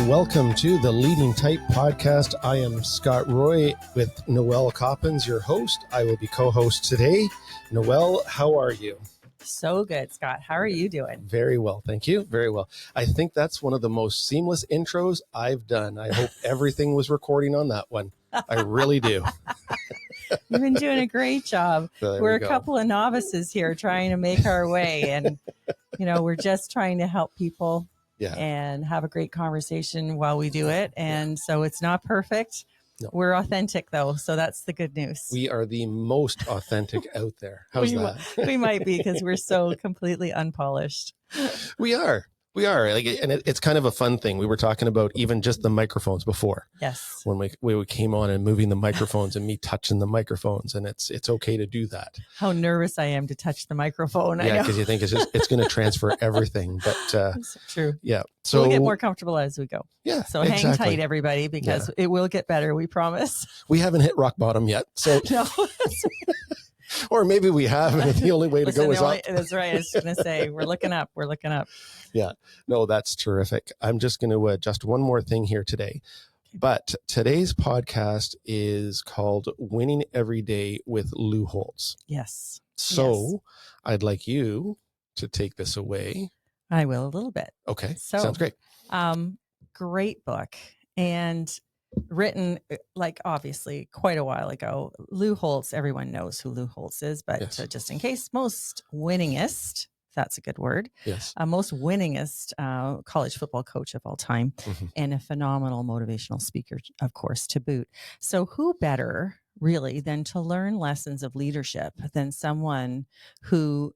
Welcome to the Leading Type podcast. I am Scott Roy with Noel Coppins, your host. I will be co-host today. Noel, how are you? So good, Scott. How are you doing? Very well, thank you. Very well. I think that's one of the most seamless intros I've done. I hope everything was recording on that one. I really do. You've been doing a great job. We're a couple of novices here trying to make our way, and we're just trying to help people. And have a great conversation while we do it. And so it's not perfect. No. We're authentic, though. So that's the good news. We are the most authentic out there. How's that? We might be, because we're so completely unpolished. We are. And it's kind of a fun thing. We were talking about even just the microphones before. Yes. When we came on and moving the microphones and me touching the microphones, and it's okay to do that. How nervous I am to touch the microphone. Yeah, because you think it's going to transfer everything. But that's true. Yeah. So we'll get more comfortable as we go. Yeah. So hang tight, everybody, because it will get better. We promise. We haven't hit rock bottom yet. So no. Or maybe we have, and the only way to go is up. That's right. I was going to say, we're looking up. Yeah. No, that's terrific. I'm just going to adjust one more thing here today. But today's podcast is called Winning Every Day with Lou Holtz. Yes. So I'd like you to take this away. I will a little bit. Okay. Sounds great. Great book. And written, obviously quite a while ago. Lou Holtz, everyone knows who Lou Holtz is, but just in case, most winningest, if that's a good word, most winningest college football coach of all time, and a phenomenal motivational speaker, of course, to boot. So who better really than to learn lessons of leadership than someone who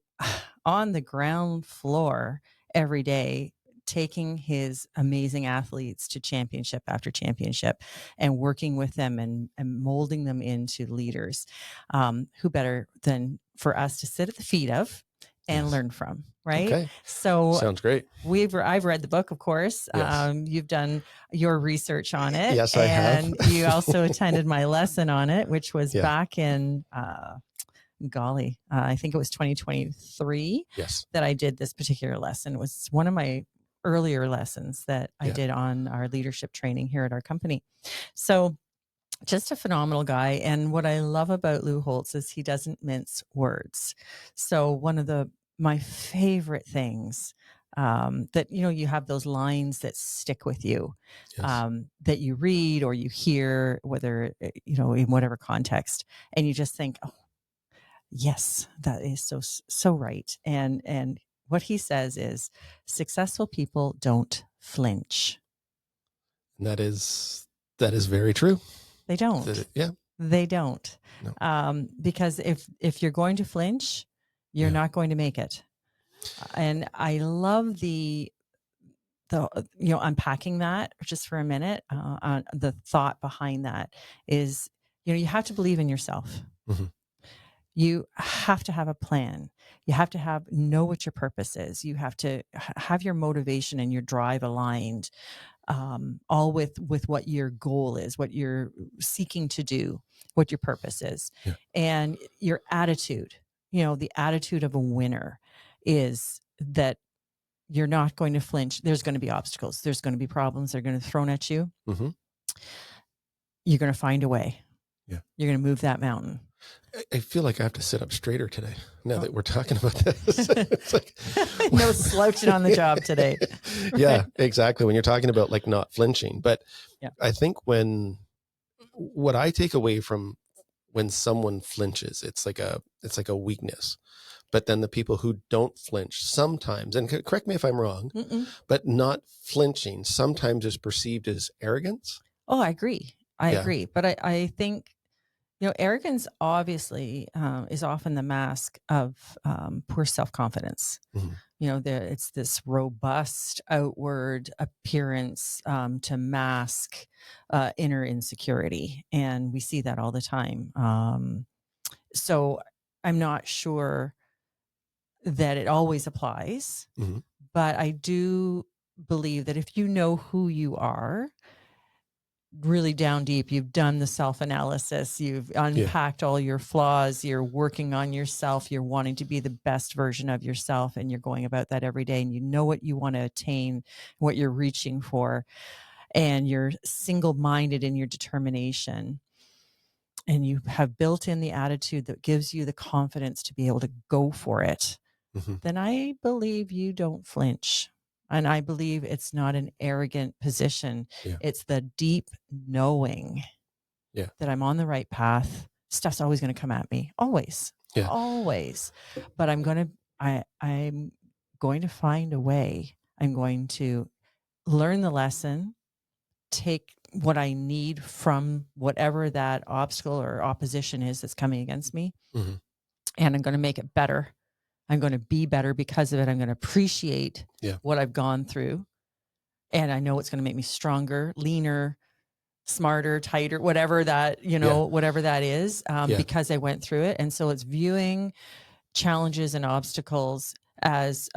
on the ground floor every day, taking his amazing athletes to championship after championship and working with them and molding them into leaders. Who better than for us to sit at the feet of and learn from, right? Okay. So sounds great. I've read the book, of course. Yes. You've done your research on it. Yes, I have. And you also attended my lesson on it, which was back in I think it was 2023 that I did this particular lesson. It was one of my earlier lessons that I did on our leadership training here at our company. So just a phenomenal guy. And what I love about Lou Holtz is he doesn't mince words. So one of my favorite things that, you have those lines that stick with you, that you read or you hear, whether, in whatever context, and you just think, oh, yes, that is so right. And what he says is successful people don't flinch. And that is very true. They don't. They don't. No. Because if you're going to flinch, you're not going to make it. And I love the unpacking that just for a minute. The thought behind that is, you have to believe in yourself. Mm-hmm. You have to have a plan. You have to know what your purpose is. You have to have your motivation and your drive aligned, all with what your goal is, what you're seeking to do, what your purpose is, and your attitude. The attitude of a winner is that you're not going to flinch. There's going to be obstacles. There's going to be problems. They're going to be thrown at you. Mm-hmm. You're going to find a way. Yeah. You're going to move that mountain. I feel like I have to sit up straighter today now that we're talking about this. It's like, no slouching on the job today. Right? Yeah, exactly. When you're talking about not flinching. But I think what I take away from when someone flinches, it's like a weakness. But then the people who don't flinch sometimes, and correct me if I'm wrong, but not flinching sometimes is perceived as arrogance. Oh, I agree. I agree. But I think, arrogance obviously is often the mask of poor self-confidence, it's this robust outward appearance to mask inner insecurity. And we see that all the time. So I'm not sure that it always applies, but I do believe that if you know who you are, really down deep, you've done the self-analysis, you've unpacked all your flaws, you're working on yourself, you're wanting to be the best version of yourself, and you're going about that every day, and you know what you want to attain, what you're reaching for, and you're single-minded in your determination, and you have built in the attitude that gives you the confidence to be able to go for it, then I believe you don't flinch. And I believe it's not an arrogant position. It's the deep knowing that I'm on the right path. Stuff's always going to come at me. Always. Always. But I'm going to find a way. I'm going to learn the lesson, take what I need from whatever that obstacle or opposition is that's coming against me, and I'm going to make it better. I'm going to be better because of it. I'm going to appreciate what I've gone through. And I know it's going to make me stronger, leaner, smarter, tighter, whatever that, whatever that is, because I went through it. And so it's viewing challenges and obstacles as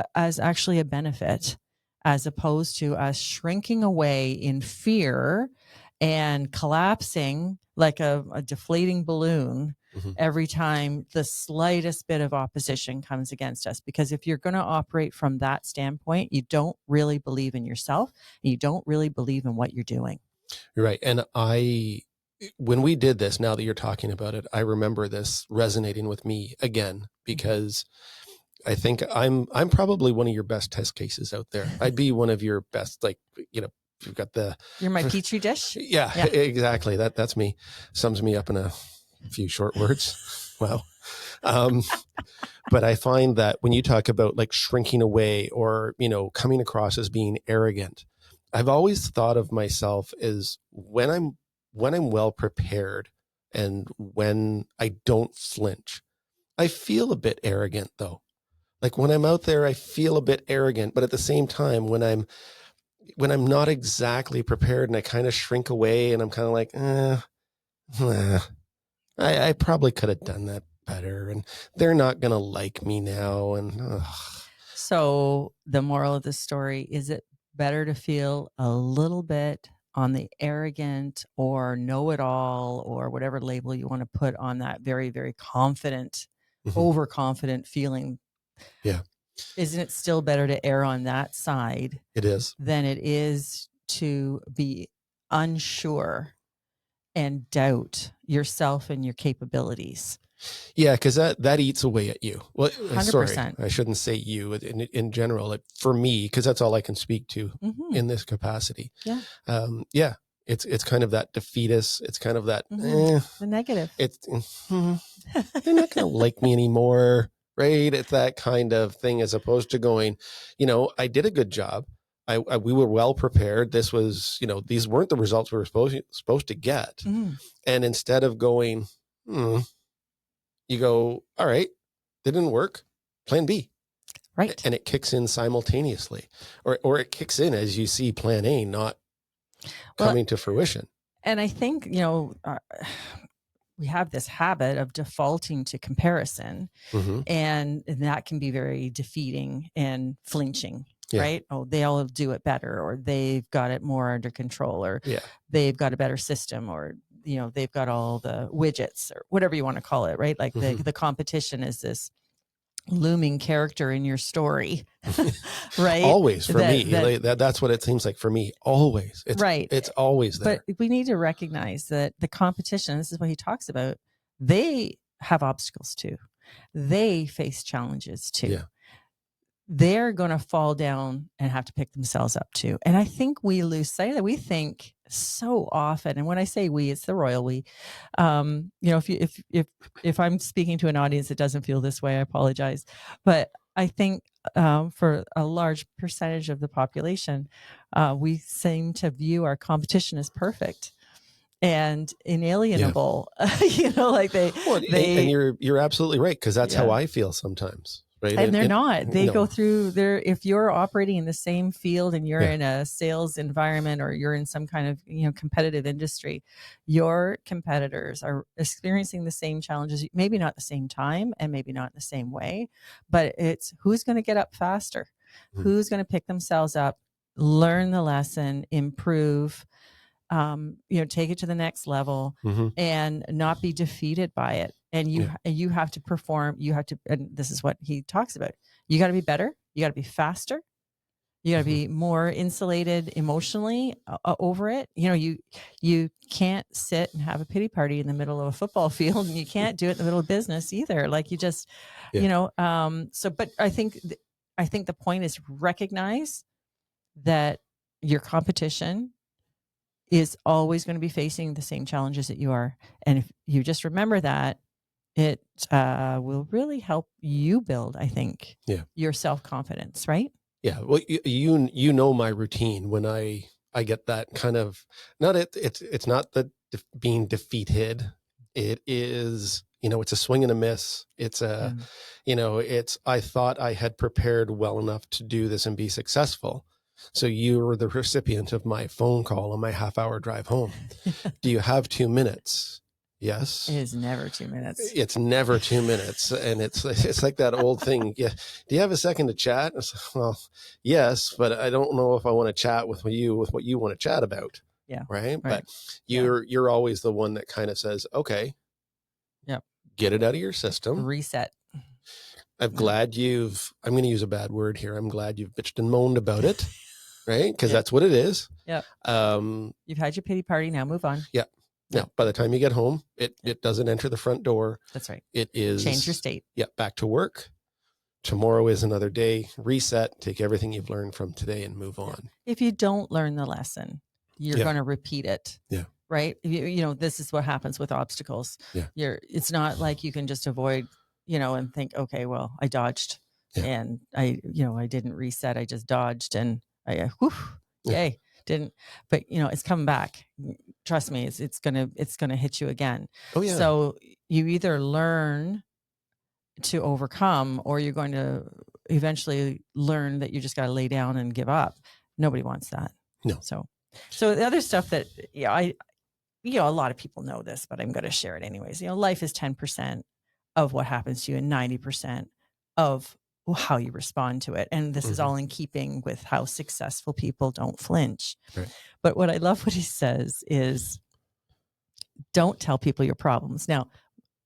actually a benefit, as opposed to us shrinking away in fear and collapsing like a deflating balloon every time the slightest bit of opposition comes against us. Because if you're going to operate from that standpoint, you don't really believe in yourself, and you don't really believe in what you're doing. You're right. And when we did this, now that you're talking about it, I remember this resonating with me again, because I think I'm probably one of your best test cases out there. I'd be one of your best, you've got you're my petri dish. Yeah, exactly. That's me. Sums me up in a few short words. Wow. But I find that when you talk about like shrinking away or, coming across as being arrogant, I've always thought of myself as when I'm well prepared and when I don't flinch, I feel a bit arrogant though. Like when I'm out there, I feel a bit arrogant, but at the same time, when I'm not exactly prepared and I kind of shrink away and I'm kind of like, I probably could have done that better, and they're not going to like me now. And so the moral of the story, is it better to feel a little bit on the arrogant or know-it-all or whatever label you want to put on that very, very confident, overconfident feeling? Yeah. Isn't it still better to err on that side? It is. Than it is to be unsure and doubt yourself and your capabilities. Yeah, because that eats away at you. Well, 100%. Sorry, I shouldn't say you in general. For me, because that's all I can speak to in this capacity. Yeah. It's kind of that defeatist. It's kind of that the negative. It's they're not going to like me anymore, right? It's that kind of thing, as opposed to going, I did a good job. We were well prepared. This was, these weren't the results we were supposed to get. And instead of going, you go, all right, that didn't work. Plan B. Right. And it kicks in simultaneously, or it kicks in as you see plan A not coming to fruition. And I think, we have this habit of defaulting to comparison, and that can be very defeating and flinching. Right? Oh, they all do it better, or they've got it more under control, or they've got a better system, or they've got all the widgets, or whatever you want to call it, right? Like the competition is this looming character in your story, right? Always for me. That's what it seems like for me. Always. It's always there. But we need to recognize that the competition, this is what he talks about, they have obstacles too. They face challenges too. Yeah. They're going to fall down and have to pick themselves up too. And I think we lose sight of that. We think so often, and when I say we, it's the royal we. If I'm speaking to an audience that doesn't feel this way, I apologize. But I think for a large percentage of the population, we seem to view our competition as perfect and inalienable. And you're absolutely right, because that's how I feel sometimes. right? And they're not. They go through their, if you're operating in the same field and you're in a sales environment or you're in some kind of, competitive industry, your competitors are experiencing the same challenges, maybe not at the same time and maybe not in the same way, but it's who's going to get up faster, who's going to pick themselves up, learn the lesson, improve, take it to the next level and not be defeated by it. And you have to perform, and this is what he talks about. You got to be better. You got to be faster. You got to be more insulated emotionally over it. You can't sit and have a pity party in the middle of a football field, and you can't do it in the middle of business either. Like you just, but I think the point is recognize that your competition is always going to be facing the same challenges that you are. And if you just remember that, it will really help you build, I think, your self-confidence, right? Yeah. Well, you know my routine when I get that kind of, it's not the being defeated. It is, it's a swing and a miss. It's I thought I had prepared well enough to do this and be successful. So you were the recipient of my phone call on my half-hour drive home. Do you have 2 minutes? Yes. It is never 2 minutes. It's never 2 minutes. And it's like that old thing. Yeah. Do you have a second to chat? Well, yes, but I don't know if I want to chat with you with what you want to chat about. Yeah. Right. But you're always the one that kind of says, okay, get it out of your system. Reset. I'm glad I'm going to use a bad word here. I'm glad you've bitched and moaned about it. Right. Because that's what it is. Yeah. You've had your pity party. Now move on. Yeah. Yeah. By the time you get home, it doesn't enter the front door. That's right. It is change your state. Yeah. Back to work. Tomorrow is another day. Reset. Take everything you've learned from today and move on. If you don't learn the lesson, you're going to repeat it. Yeah. Right. This is what happens with obstacles. Yeah. It's not like you can just avoid, and think, okay, well, I dodged and I didn't reset. I just dodged and yay. Didn't, but it's coming back. Trust me, it's gonna hit you again. Oh yeah. So you either learn to overcome, or you're going to eventually learn that you just got to lay down and give up. Nobody wants that. No. So the other stuff that a lot of people know this, but I'm going to share it anyways. Life is 10% of what happens to you, and 90% of how you respond to it. And this is all in keeping with how successful people don't flinch. Right. But what I love what he says is, don't tell people your problems. Now,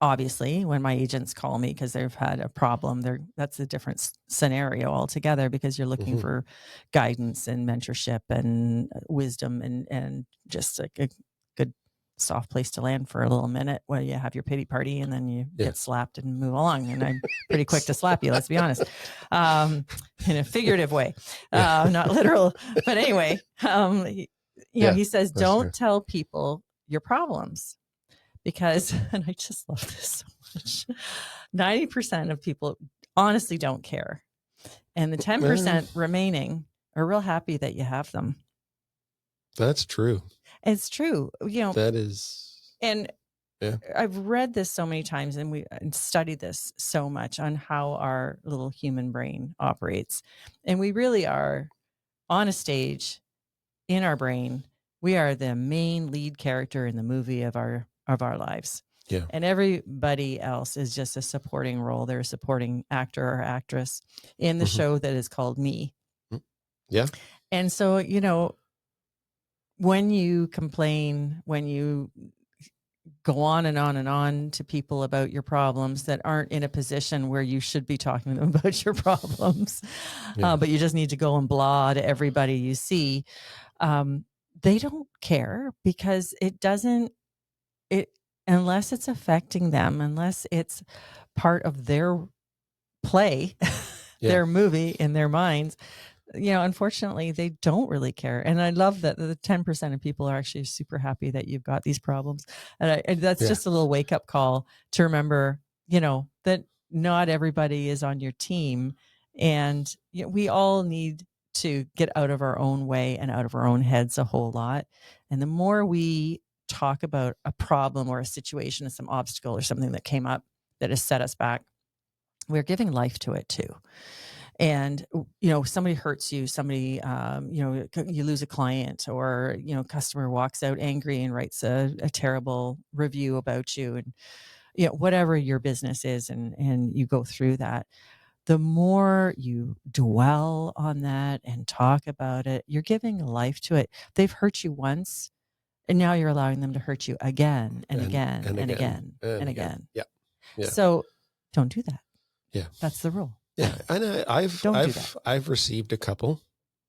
obviously, when my agents call me because they've had a problem, that's a different scenario altogether, because you're looking for guidance and mentorship and wisdom and just like a good soft place to land for a little minute while you have your pity party and then you get slapped and move along. And I'm pretty quick to slap you, let's be honest, in a figurative way, not literal. But anyway, he says, don't tell people your problems, because, and I just love this so much, 90% of people honestly don't care. And the 10% remaining are real happy that you have them. That's true. It's true. That is. And I've read this so many times, and we studied this so much on how our little human brain operates. And we really are on a stage in our brain. We are the main lead character in the movie of our lives. Yeah. And everybody else is just a supporting role. They're a supporting actor or actress in the show that is called me. Yeah. And so, when you complain, when you go on and on and on to people about your problems that aren't in a position where you should be talking to them about your problems, but you just need to go and blah to everybody you see, they don't care, because unless it's affecting them, unless it's part of their play, their movie in their minds, unfortunately, they don't really care. And I love that the 10% of people are actually super happy that you've got these problems. And that's just a little wake up call to remember, that not everybody is on your team. And we all need to get out of our own way and out of our own heads a whole lot. And the more we talk about a problem or a situation or some obstacle or something that came up that has set us back, we're giving life to it too. And, somebody hurts you, somebody, you lose a client, or, customer walks out angry and writes a terrible review about you, and, whatever your business is, and you go through that. The more you dwell on that and talk about it, you're giving life to it. They've hurt you once, and now you're allowing them to hurt you again and again and again and again. Yeah. So don't do that. Yeah. That's the rule. Yeah. And I've received a couple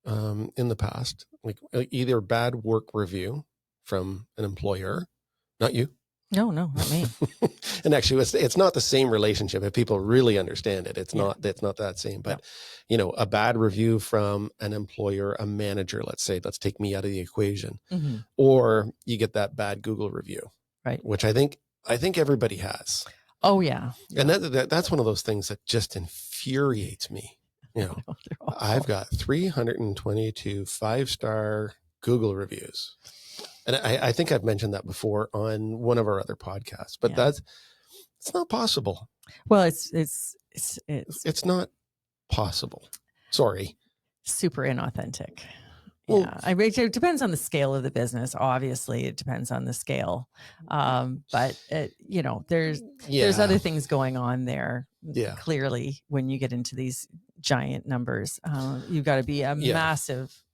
in the past, like either bad work review from an employer, not you. No, not me. And actually it's not the same relationship. If people really understand it, it's not that same, but a bad review from an employer, a manager, let's take me out of the equation, or you get that bad Google review, right? Which I think everybody has. Oh yeah. And that's one of those things that just infuriates me. I've got 322 5-star Google reviews. And I think I've mentioned that before on one of our other podcasts, but it's not possible. Well, it's not possible. Sorry. Super inauthentic. Well, yeah, it depends on the scale of the business. Obviously, it depends on the scale. But there's other things going on there. Yeah. Clearly, when you get into these giant numbers, you've got to be a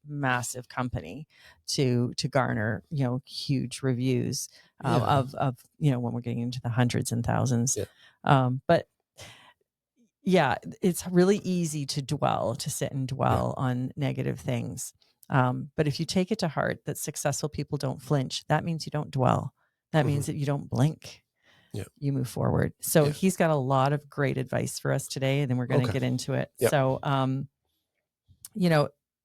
massive company to garner huge reviews of when we're getting into the hundreds and thousands. But yeah, it's really easy to sit and dwell on negative things. But if you take it to heart that successful people don't flinch, that means you don't dwell. That means that you don't blink. You move forward. So he's got a lot of great advice for us today, and then we're going to get into it. So,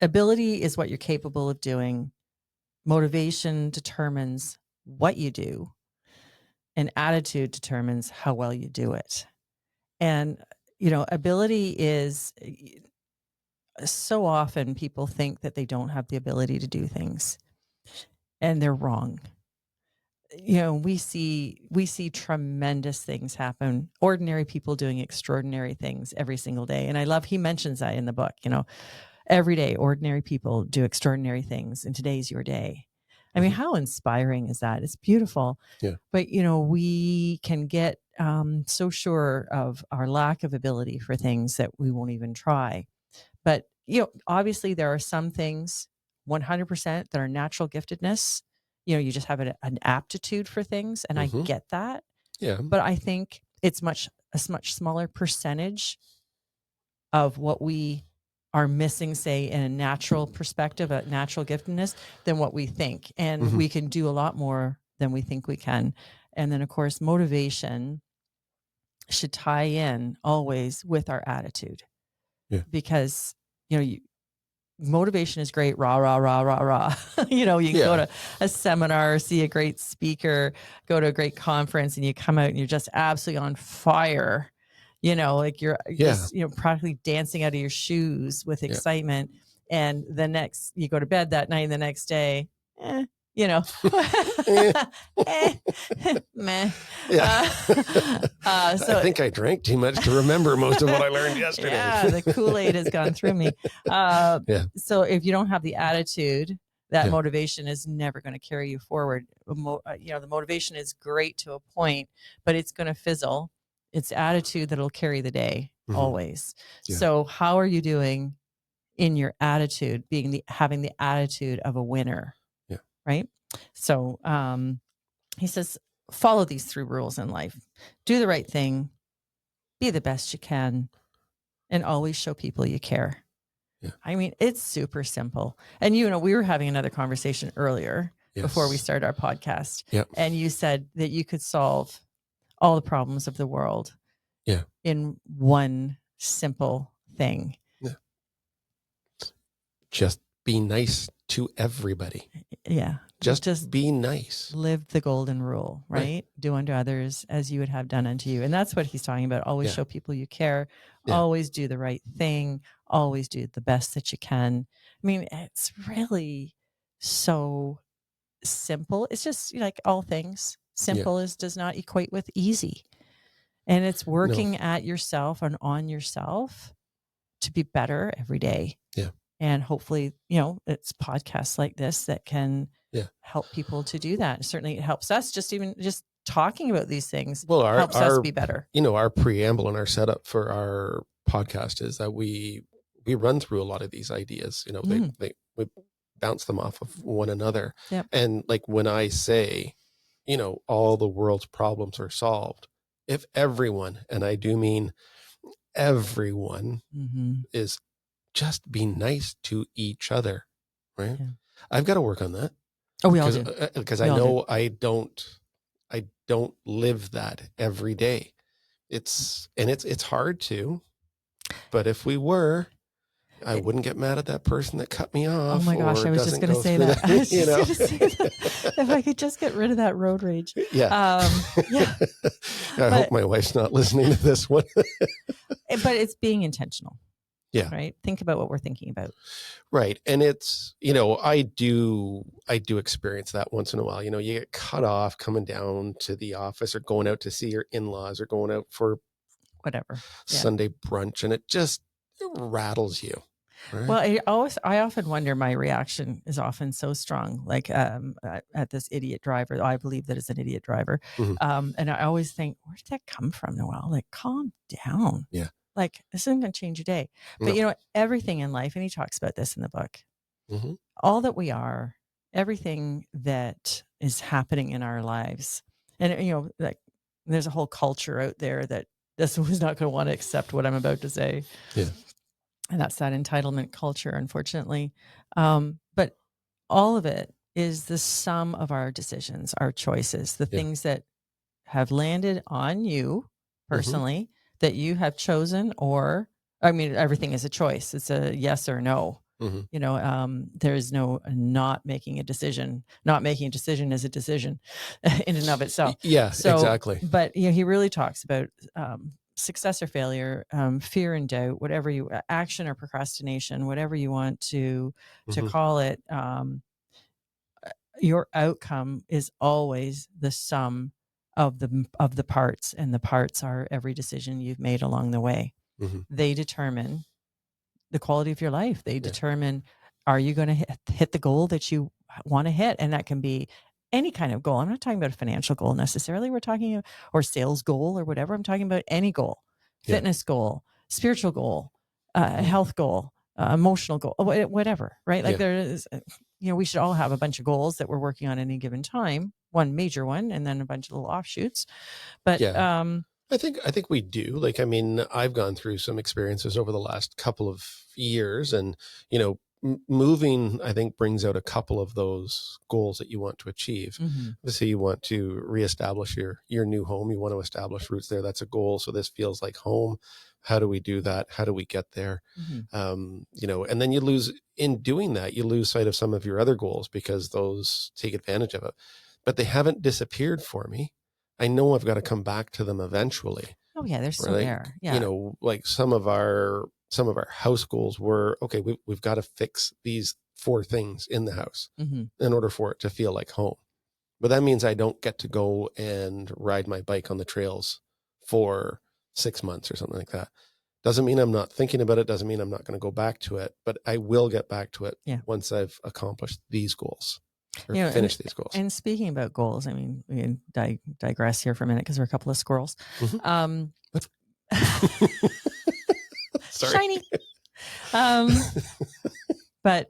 ability is what you're capable of doing. Motivation determines what you do, and attitude determines how well you do it. And, ability is, so often people think that they don't have the ability to do things, and they're wrong. We see tremendous things happen, ordinary people doing extraordinary things every single day. And I love, he mentions that in the book, every day, ordinary people do extraordinary things, and today's your day. I mean, how inspiring is that? It's beautiful. Yeah. But, we can get so sure of our lack of ability for things that we won't even try. But, obviously there are some things 100% that are natural giftedness. You just have an aptitude for things, and I get that. Yeah. But I think it's a much smaller percentage of what we are missing, say, in a natural perspective, a natural giftedness, than what we think. And we can do a lot more than we think we can. And then, of course, motivation should tie in always with our attitude. Yeah. Because, motivation is great. Rah, rah, rah, rah, rah. You can go to a seminar, see a great speaker, go to a great conference, and you come out and you're just absolutely on fire. Like you're just, practically dancing out of your shoes with excitement. And you go to bed that night, and the next day, meh. So I think I drank too much to remember most of what I learned yesterday. Yeah, the Kool-Aid has gone through me. So if you don't have the attitude, that motivation is never going to carry you forward. The motivation is great to a point, but it's going to fizzle. It's attitude that'll carry the day always. Yeah. So how are you doing in your attitude, having the attitude of a winner? Yeah. Right. So he says, follow these 3 rules in life. Do the right thing, be the best you can, and always show people you care. Yeah. I mean, it's super simple. And, we were having another conversation earlier before we started our podcast. Yep. And you said that you could solve all the problems of the world in one simple thing. Yeah. Just be nice to everybody. Yeah. Just be nice. Live the golden rule, right? Do unto others as you would have done unto you. And that's what he's talking about. Always show people you care. Always do the right thing. Always do the best that you can. I mean, it's really so simple. It's just like all things. Simple does not equate with easy. And it's working at yourself and on yourself to be better every day. Yeah. And hopefully, it's podcasts like this that can help people to do that. Certainly it helps us just talking about these things helps us be better. Our preamble and our setup for our podcast is that we run through a lot of these ideas, we bounce them off of one another. Yep. And like when I say, all the world's problems are solved, if everyone, and I do mean everyone, is just be nice to each other, right? Yeah. I've got to work on that. Oh, we all do. Because I know I don't live that every day. It's hard to, but if we were, I wouldn't get mad at that person that cut me off. Oh my gosh, I was just going to say that. I was just going to say that. If I could just get rid of that road rage. Yeah. Yeah. I hope my wife's not listening to this one. But it's being intentional. Yeah. Right. Think about what we're thinking about. Right. And it's, I do experience that once in a while. You get cut off coming down to the office or going out to see your in-laws or going out for whatever Sunday brunch, and it rattles you. Right? Well, I often wonder, my reaction is often so strong, like at this idiot driver. I believe that it's an idiot driver. And I always think, where did that come from, Noel? Like, calm down. Yeah. Like, this isn't going to change your day. But everything in life, and he talks about this in the book, all that we are, everything that is happening in our lives. And, like, there's a whole culture out there that who's not going to want to accept what I'm about to say. Yeah. And that's that entitlement culture, unfortunately. But all of it is the sum of our decisions, our choices, the things that have landed on you personally, that you have chosen, everything is a choice. It's a yes or no. There is no not making a decision. Not making a decision is a decision in and of itself. Yeah, exactly. But he really talks about success or failure, fear and doubt, whatever action or procrastination, whatever you want to call it. Your outcome is always the sum of the parts, and the parts are every decision you've made along the way. They determine the quality of your life. They determine, are you going to hit the goal that you want to hit? And that can be any kind of goal. I'm not talking about a financial goal necessarily. We're talking, or sales goal or whatever. I'm talking about any goal, fitness goal, spiritual goal, health goal, emotional goal, whatever, right? Like there is, we should all have a bunch of goals that we're working on any given time, one major one, and then a bunch of little offshoots. But I think we do. Like, I mean, I've gone through some experiences over the last couple of years, and, moving, I think, brings out a couple of those goals that you want to achieve. So you want to reestablish your new home. You want to establish roots there. That's a goal. So this feels like home. How do we do that? How do we get there? And then in doing that, you lose sight of some of your other goals because those take advantage of it, but they haven't disappeared for me. I know I've got to come back to them eventually. Oh yeah, they're still there. Yeah. Like some of our house goals were, okay, we've got to fix these 4 things in the house in order for it to feel like home. But that means I don't get to go and ride my bike on the trails for 6 months or something like that. Doesn't mean I'm not thinking about it. Doesn't mean I'm not going to go back to it, but I will get back to it once I've accomplished these goals. Finish these goals. And speaking about goals, I mean, we can digress here for a minute because we're a couple of squirrels. Sorry. Shiny. But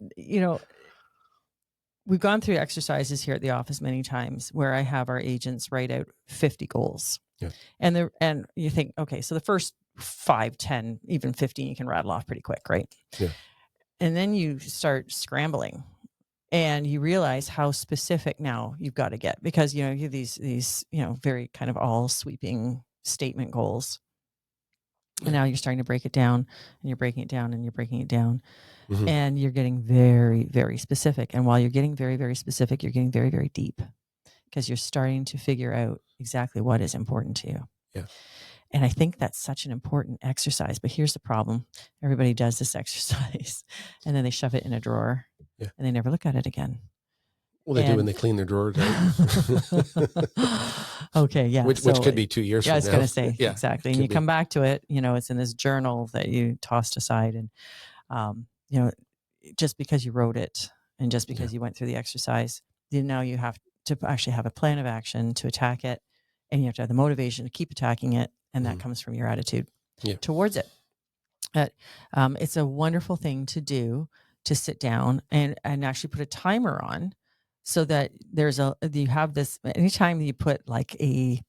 we've gone through exercises here at the office many times where I have our agents write out 50 goals. Yeah. And you think, okay, so the first 5, 10, even 15, you can rattle off pretty quick, right? Yeah. And then you start scrambling. And you realize how specific now you've got to get, because you have these very kind of all sweeping statement goals. And now you're starting to break it down, and you're breaking it down, and you're breaking it down, and you're getting very, very specific. And while you're getting very, very specific, you're getting very, very deep, because you're starting to figure out exactly what is important to you. Yeah. And I think that's such an important exercise. But here's the problem. Everybody does this exercise and then they shove it in a drawer and they never look at it again. Well, they do when they clean their drawers out. Okay, yeah. Which could be 2 years from now. I was going to say, yeah, exactly. And you come back to it, it's in this journal that you tossed aside. And, just because you wrote it and just because you went through the exercise, now you have to actually have a plan of action to attack it. And you have to have the motivation to keep attacking it. And that comes from your attitude towards it. It's a wonderful thing to do, to sit down and actually put a timer on, so that you have this, anytime you put like a,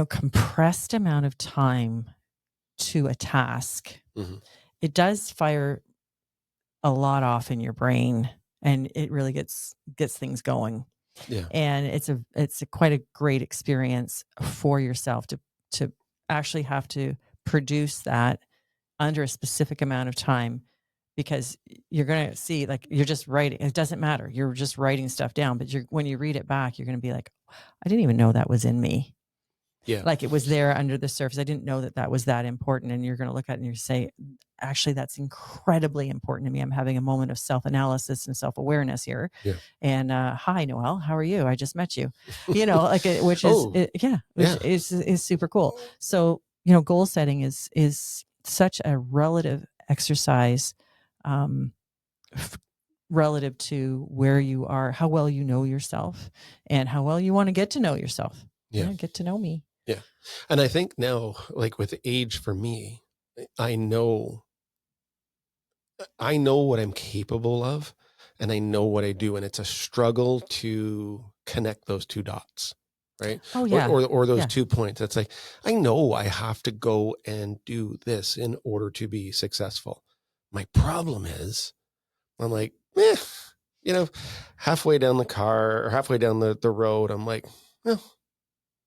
compressed amount of time to a task, it does fire a lot off in your brain, and it really gets things going. Yeah. And it's quite a great experience for yourself to actually have to produce that under a specific amount of time, because you're going to see, like, you're just writing. It doesn't matter. You're just writing stuff down, but when you read it back, you're going to be like, I didn't even know that was in me. Yeah. Like, it was there under the surface. I didn't know that was that important. And you're going to look at it and you say, actually, that's incredibly important to me. I'm having a moment of self-analysis and self-awareness here. Yeah. And hi, Noel, how are you? I just met you. Which is super cool. So, goal setting is such a relative exercise, relative to where you are, how well you know yourself, and how well you want to get to know yourself. Yeah. Get to know me. Yeah. And I think now, like with age for me, I know what I'm capable of, and I know what I do. And it's a struggle to connect those two dots, right? Oh, yeah. Or those 2 points. It's like, I know I have to go and do this in order to be successful. My problem is, I'm like, halfway down the car or halfway down the road, I'm like, well,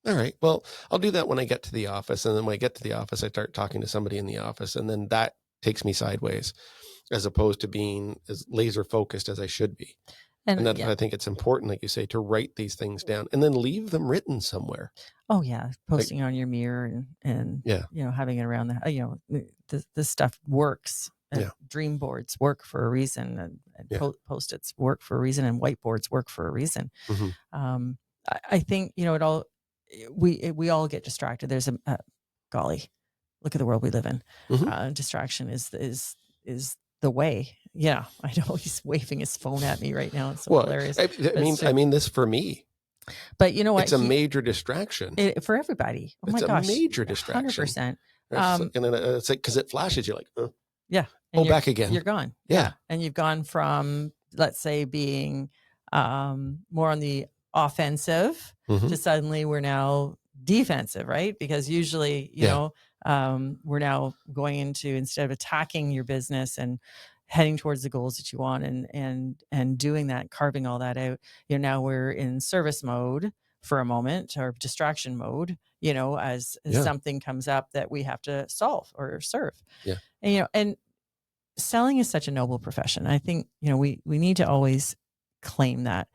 all right, well, I'll do that when I get to the office. And then when I get to the office, I start talking to somebody in the office, and then that takes me sideways, as opposed to being as laser focused as I should be. And that's why I think it's important, like you say, to write these things down and then leave them written somewhere. Oh yeah. Posting on your mirror and having it around this stuff works. Dream boards work for a reason, and Post-its work for a reason, and whiteboards work for a reason. Mm-hmm. I think, it all, we all get distracted. There's golly, look at the world we live in. Mm-hmm. Distraction is the way. Yeah. I know he's waving his phone at me right now. It's so hilarious. I mean this for me, but you know what? It's a major distraction for everybody. Oh my gosh. It's a major distraction. 100%. And then it's like, cause it flashes, you're like, yeah. And back again. You're gone. Yeah. And you've gone from, let's say, being more on the offensive to suddenly we're now defensive, right? Because usually, you know, we're now going into, instead of attacking your business and heading towards the goals that you want and doing that, carving all that out, now we're in service mode for a moment, or distraction mode, as something comes up that we have to solve or serve. Yeah. And selling is such a noble profession. I think, we need to always claim that.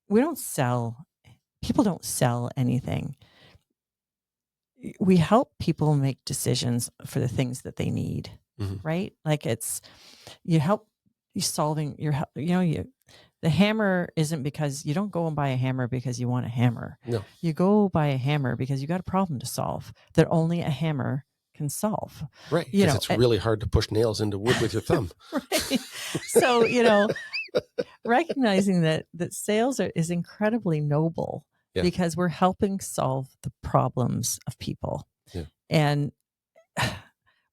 People don't sell anything. We help people make decisions for the things that they need, right? Like the hammer isn't because you don't go and buy a hammer because you want a hammer. No. You go buy a hammer because you got a problem to solve that only a hammer can solve. Right. Because it's really hard to push nails into wood with your thumb. Right. So, recognizing that sales is incredibly noble because we're helping solve the problems of people. Yeah.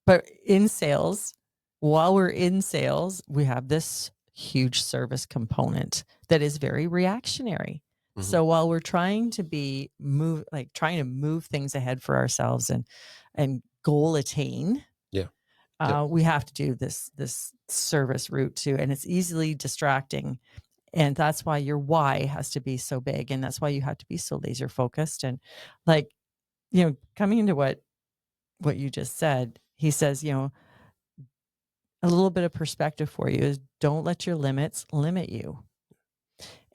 But in sales, while we're in sales, we have this huge service component that is very reactionary. So while we're trying to move things ahead for ourselves and goal attain, we have to do this service route too, and it's easily distracting. And that's why your why has to be so big, and that's why you have to be so laser focused. And coming into what you just said, he says, a little bit of perspective for you is, don't let your limits limit you.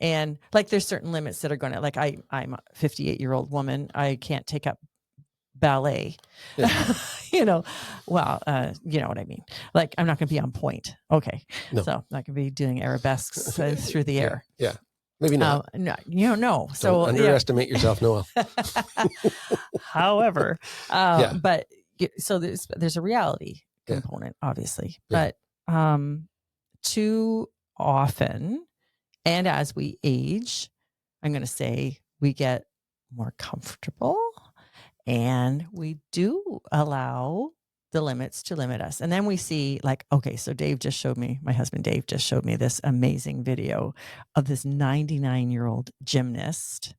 And there's certain limits that are going to, I'm a 58-year-old woman. I can't take up ballet. Yeah. You know what I mean? I'm not going to be on point. Okay. No. So I'm not going to be doing arabesques through the air. Yeah. Maybe not. No, no. Don't So underestimate yourself, Noel. However, but so there's a reality component, obviously, but too often, and as we age, I'm going to say we get more comfortable, and we do allow the limits to limit us. And then we see like, okay, so my husband Dave just showed me this amazing video of this 99-year-old gymnast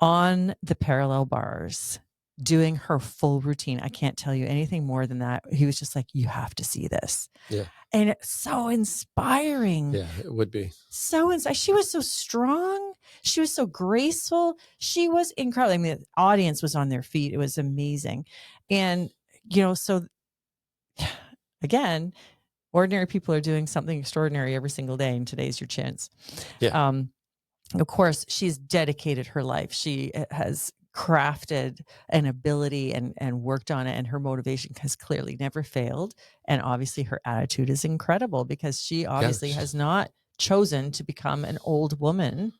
on the parallel bars doing her full routine. I can't tell you anything more than that. He was just like, you have to see this. Yeah. And it's so inspiring. Yeah, it would be. So inspiring. She was so strong. She was so graceful. She was incredible. I mean, the audience was on their feet. It was amazing. And, so again, ordinary people are doing something extraordinary every single day, and today's your chance. Yeah. Of course, she's dedicated her life. She has crafted an ability and worked on it, and her motivation has clearly never failed. And obviously her attitude is incredible, because she obviously has not chosen to become an old woman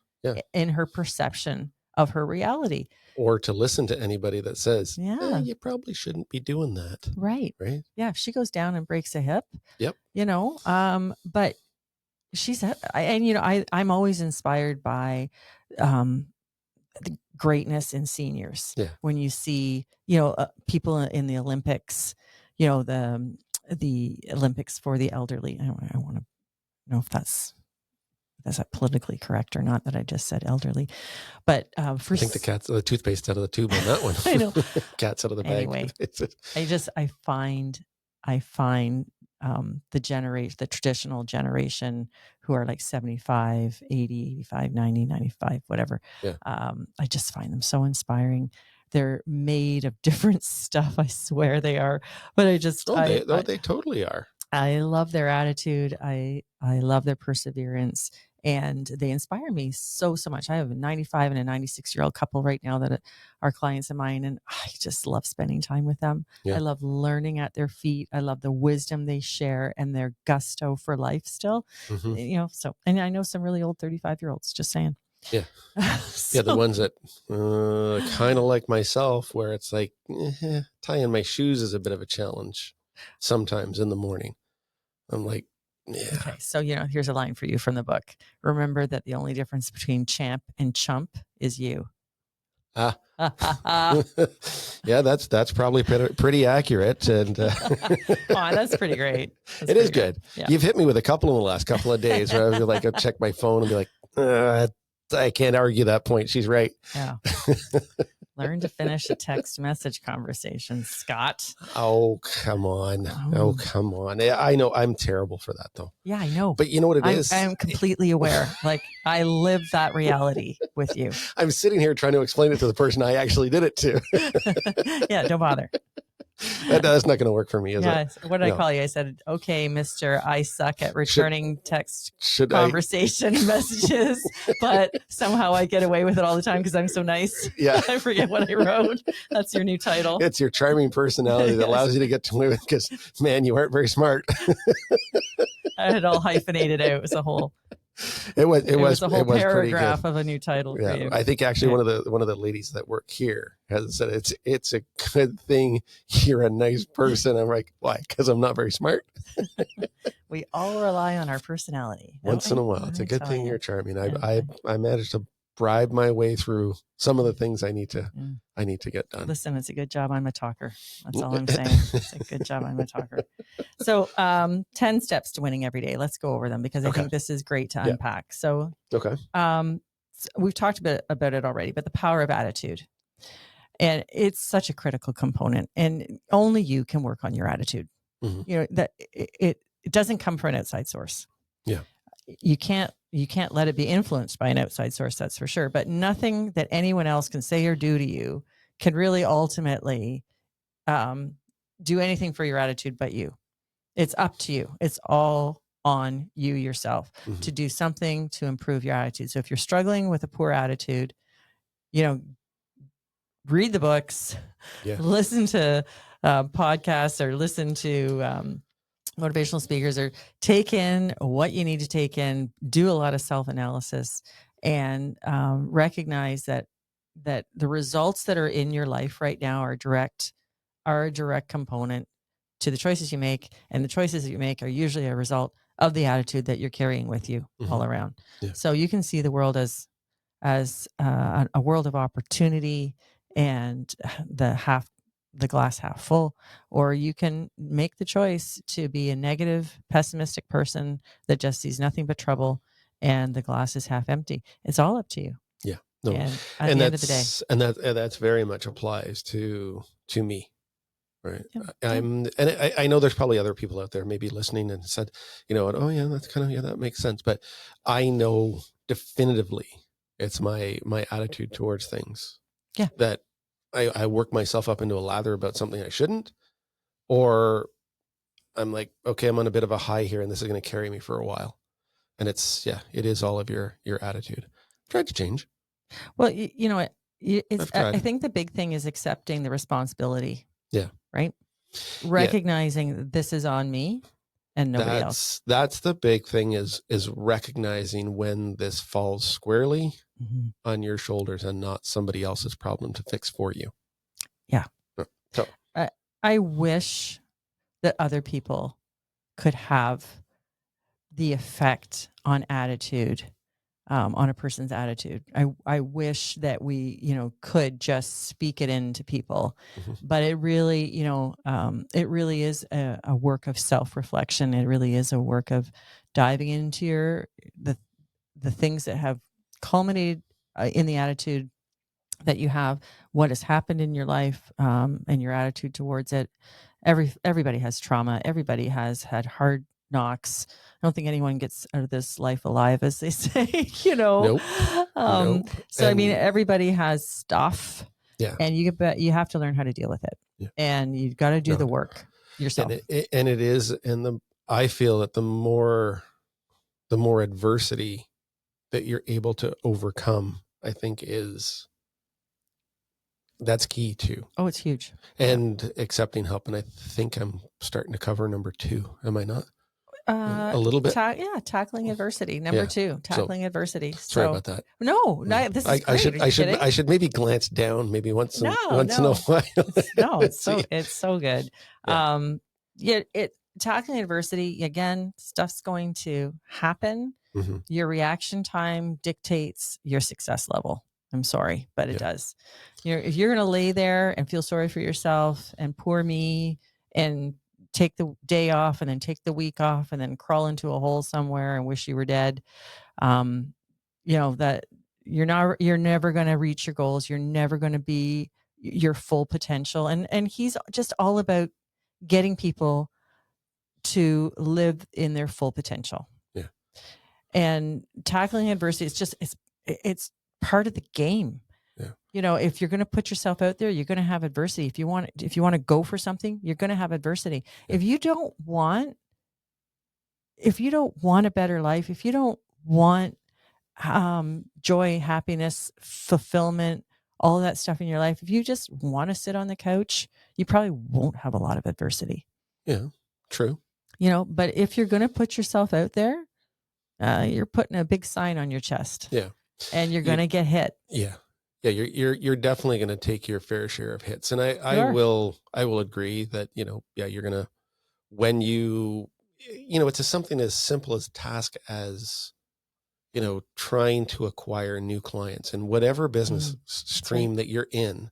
in her perception of her reality. Or to listen to anybody that says, you probably shouldn't be doing that. Right. Yeah. If she goes down and breaks a hip, yep. But she said, I'm always inspired by the greatness in seniors. Yeah. When you see, people in the Olympics, the Olympics for the elderly. I want to know if that's politically correct or not, that I just said elderly. But I think the toothpaste out of the tube on that one. I know. Cat's out of the bag. Anyway, I find the traditional generation who are like 75, 80, 85, 90, 95, whatever. Yeah. I just find them so inspiring. They're made of different stuff. I swear they are. But they totally are. I love their attitude. I love their perseverance, and they inspire me so much. I have a 95 and a 96-year-old couple right now that are clients of mine, and I just love spending time with them. Yeah. I love learning at their feet. I love the wisdom they share and their gusto for life still. And I know some really old 35-year-olds, just saying. Yeah. Yeah. The ones that kind of like myself, where it's like tying my shoes is a bit of a challenge sometimes in the morning. I'm like, yeah. Okay. So, here's a line for you from the book. Remember that the only difference between champ and chump is you. Yeah, that's probably pretty accurate. And that's pretty great. It is good. Yeah. You've hit me with a couple in the last couple of days where I was like, I'll check my phone and be like, I can't argue that point. She's right. Yeah. Learn to finish a text message conversation, Scott. Oh, come on. Oh, come on. I know I'm terrible for that, though. Yeah, I know. But you know what it is? I am completely aware. Like, I live that reality with you. I'm sitting here trying to explain it to the person I actually did it to. Yeah, don't bother. That's not going to work for me, is it? What did I call you? I said, okay, Mr. I suck at returning text conversation messages, but somehow I get away with it all the time because I'm so nice. Yeah. I forget what I wrote. That's your new title. It's your charming personality that allows you to get away with it because, man, you aren't very smart. I had it all hyphenated out. It was a whole... It was a whole paragraph of a new title for you. I think actually one of the ladies that work here has said it's a good thing you're a nice person. I'm like, why? Because I'm not very smart. We all rely on our personality. Once in a while, it's a good thing you're charming. I managed to bribe my way through some of the things I need to get done. Listen, it's a good job I'm a talker. That's all I'm saying. It's a good job I'm a talker. So 10 steps to winning every day. Let's go over them because I think this is great to unpack. So we've talked a bit about it already, but the power of attitude. And it's such a critical component, and only you can work on your attitude. Mm-hmm. That it doesn't come from an outside source. Yeah. You can't let it be influenced by an outside source, that's for sure. But nothing that anyone else can say or do to you can really ultimately do anything for your attitude but you. It's up to you. It's all on you yourself to do something to improve your attitude. So if you're struggling with a poor attitude, read the books, listen to podcasts, or listen to Motivational speakers are take in what you need to take in, do a lot of self-analysis, and recognize that the results that are in your life right now are a direct component to the choices you make, and the choices that you make are usually a result of the attitude that you're carrying with you all around. Yeah. So you can see the world as a world of opportunity and the glass half full, or you can make the choice to be a negative, pessimistic person that just sees nothing but trouble and the glass is half empty. It's all up to you. Yeah. No. And at the end of the day. And that's very much applies to me. Right. Yeah. I know there's probably other people out there maybe listening and said, oh yeah, that's that makes sense. But I know definitively it's my attitude towards things. Yeah. That I work myself up into a lather about something I shouldn't, or I'm like, okay, I'm on a bit of a high here and this is going to carry me for a while. And it is all of your attitude. Tried to change. Well, I think the big thing is accepting the responsibility. Yeah. Right. Recognizing this is on me and nobody else. That's the big thing is recognizing when this falls squarely on your shoulders and not somebody else's problem to fix for you. Yeah. So I wish that other people could have the effect on attitude, on a person's attitude. I wish that we, could just speak it into people, but it really, it really is a work of self-reflection. It really is a work of diving into the things that have culminated in the attitude that you have, what has happened in your life, and your attitude towards it. Everybody has trauma. Everybody has had hard knocks. I don't think anyone gets out of this life alive, as they say, Nope. So, I mean, everybody has stuff, and you have to learn how to deal with it, and you've got to do the work yourself. I feel that the more adversity that you're able to overcome, I think that's key too. Oh, it's huge. And accepting help. And I think I'm starting to cover number 2. Am I not? A little bit. Tackling adversity. Number 2, tackling adversity. Sorry about that. No, this is great. I should maybe glance down maybe once in a while. It's so good. Yeah. Tackling adversity, again, stuff's going to happen. Your reaction time dictates your success level. I'm sorry, but it does. If you're going to lay there and feel sorry for yourself and poor me and take the day off and then take the week off and then crawl into a hole somewhere and wish you were dead, that you're never going to reach your goals. You're never going to be your full potential. And he's just all about getting people to live in their full potential. Yeah. And tackling adversity, it's part of the game. Yeah. If you're going to put yourself out there, you're going to have adversity. If you want to go for something, you're going to have adversity. Yeah. If you don't want a better life, if you don't want joy, happiness, fulfillment, all of that stuff in your life, if you just want to sit on the couch, you probably won't have a lot of adversity. Yeah, true. But if you're going to put yourself out there, you're putting a big sign on your chest. Yeah. And you're going to get hit. Yeah. Yeah. You're definitely going to take your fair share of hits. And I will agree that, you're going to, when it's something as simple as task as, trying to acquire new clients in whatever business stream that you're in,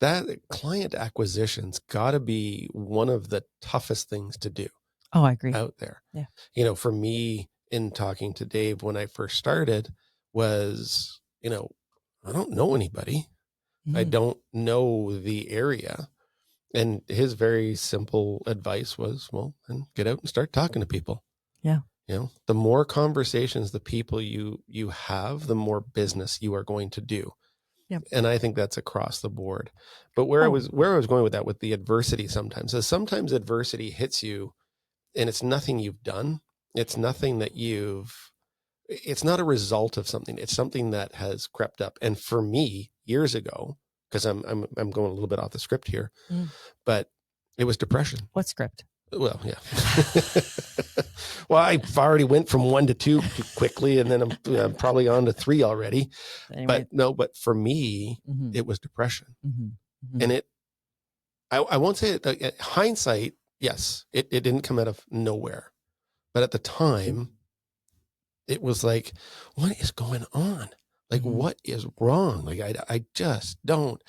that client acquisition's got to be one of the toughest things to do. Oh, I agree. Out there. Yeah. For me, in talking to Dave when I first started, was, I don't know anybody. I don't know the area. And his very simple advice was, well, then get out and start talking to people. Yeah. The more conversations, the people you have, the more business you are going to do. Yep. And I think that's across the board. But where I was going with that, with the adversity sometimes, is sometimes adversity hits you and it's nothing you've done. It's nothing that it's not a result of something. It's something that has crept up. And for me, years ago, because I'm going a little bit off the script here, but it was depression. What script? Well, yeah. Well, I've already went from 1 to 2 quickly, and then I'm probably on to 3 already. Anyway. But for me, it was depression. And I won't say it, hindsight, yes, it didn't come out of nowhere. But at the time, it was like, what is going on? Like, what is wrong? Like, I just don't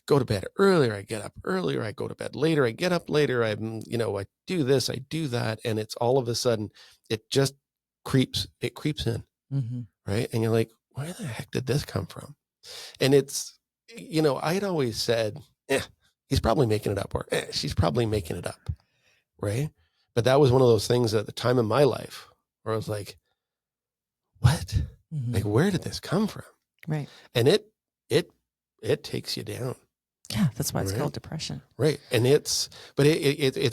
go to bed earlier. I get up earlier. I go to bed later. I get up later. I do this, I do that. And it's all of a sudden, it just creeps in. Right. And you're like, where the heck did this come from? And it's, I'd always said, he's probably making it up, or she's probably making it up. Right. But that was one of those things at the time in my life where I was like, what? Like, where did this come from? Right. And it takes you down. Yeah, that's why it's called depression. Right. And it's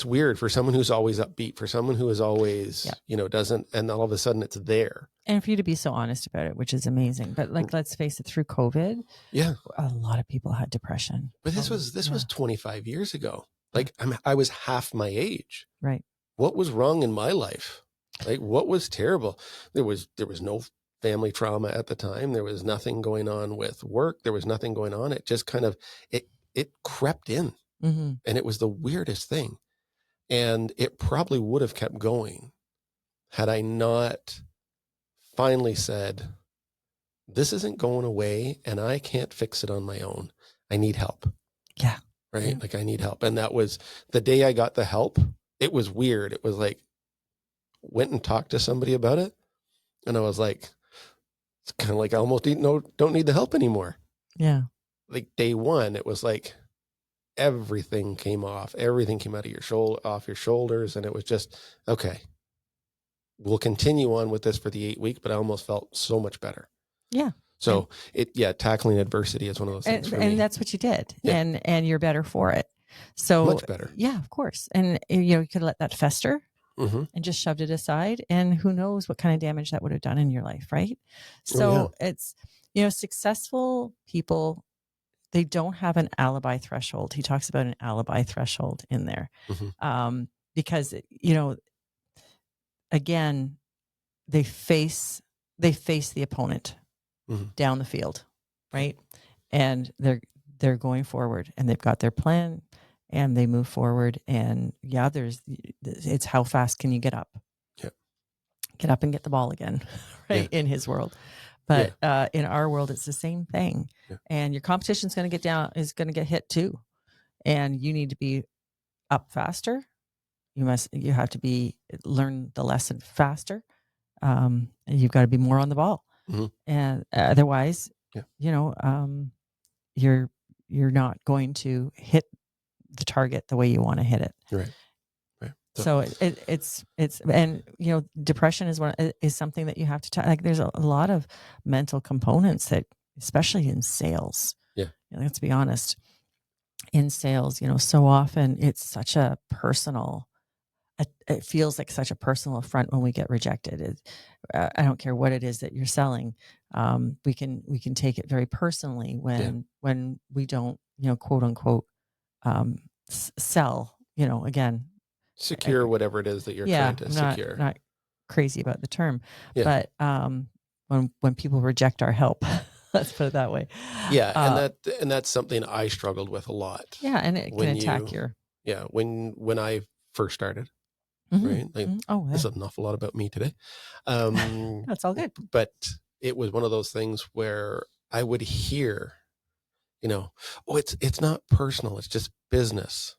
weird for someone who's always upbeat, for someone who is always, doesn't, and all of a sudden it's there. And for you to be so honest about it, which is amazing. But like, let's face it, through COVID, a lot of people had depression. But this was 25 years ago. Like, I was half my age. Right. What was wrong in my life? Like, what was terrible? There was no family trauma at the time. There was nothing going on with work. There was nothing going on. It just kind of, it crept in, and it was the weirdest thing. And it probably would have kept going had I not finally said, this isn't going away and I can't fix it on my own. I need help. Yeah. Right. Yeah. Like, I need help. And that was the day I got the help. It was weird. It was like, went and talked to somebody about it. And I was like, it's kind of like I almost don't need the help anymore. Yeah. Like, day one, it was like everything came off. Everything came out of off your shoulders. And it was just, okay, we'll continue on with this for the 8 week, but I almost felt so much better. Yeah. So tackling adversity is one of those things for me. And that's what you did. Yeah. And you're better for it. So much better. Yeah, of course. And you could let that fester and just shoved it aside. And who knows what kind of damage that would have done in your life. Right. So it's, successful people, they don't have an alibi threshold. He talks about an alibi threshold in there. Because, again, they face the opponent down the field, right? And they're going forward, and they've got their plan, and they move forward. And it's how fast can you get up? Yeah. Get up and get the ball again, right? Yeah. In his world. But in our world, it's the same thing. Yeah. And your competition's going to going to get hit too. And you need to be up faster. You have to learn the lesson faster. And you've got to be more on the ball. And otherwise, you're not going to hit the target the way you want to hit it. Right. So it's and depression is something that you have to like. There's a lot of mental components that, especially in sales. Yeah. Let's be honest. In sales, so often it's such a personal. It feels like such a personal affront when we get rejected. I don't care what it is that you're selling. We can take it very personally when we don't, quote unquote, sell. Again, secure whatever it is that you're trying to secure. Not crazy about the term, but when people reject our help, let's put it that way. Yeah, and that's something I struggled with a lot. Yeah, and it can attack when I first started. Right. Like, this is an awful lot about me today. That's all good. But it was one of those things where I would hear, it's not personal. It's just business.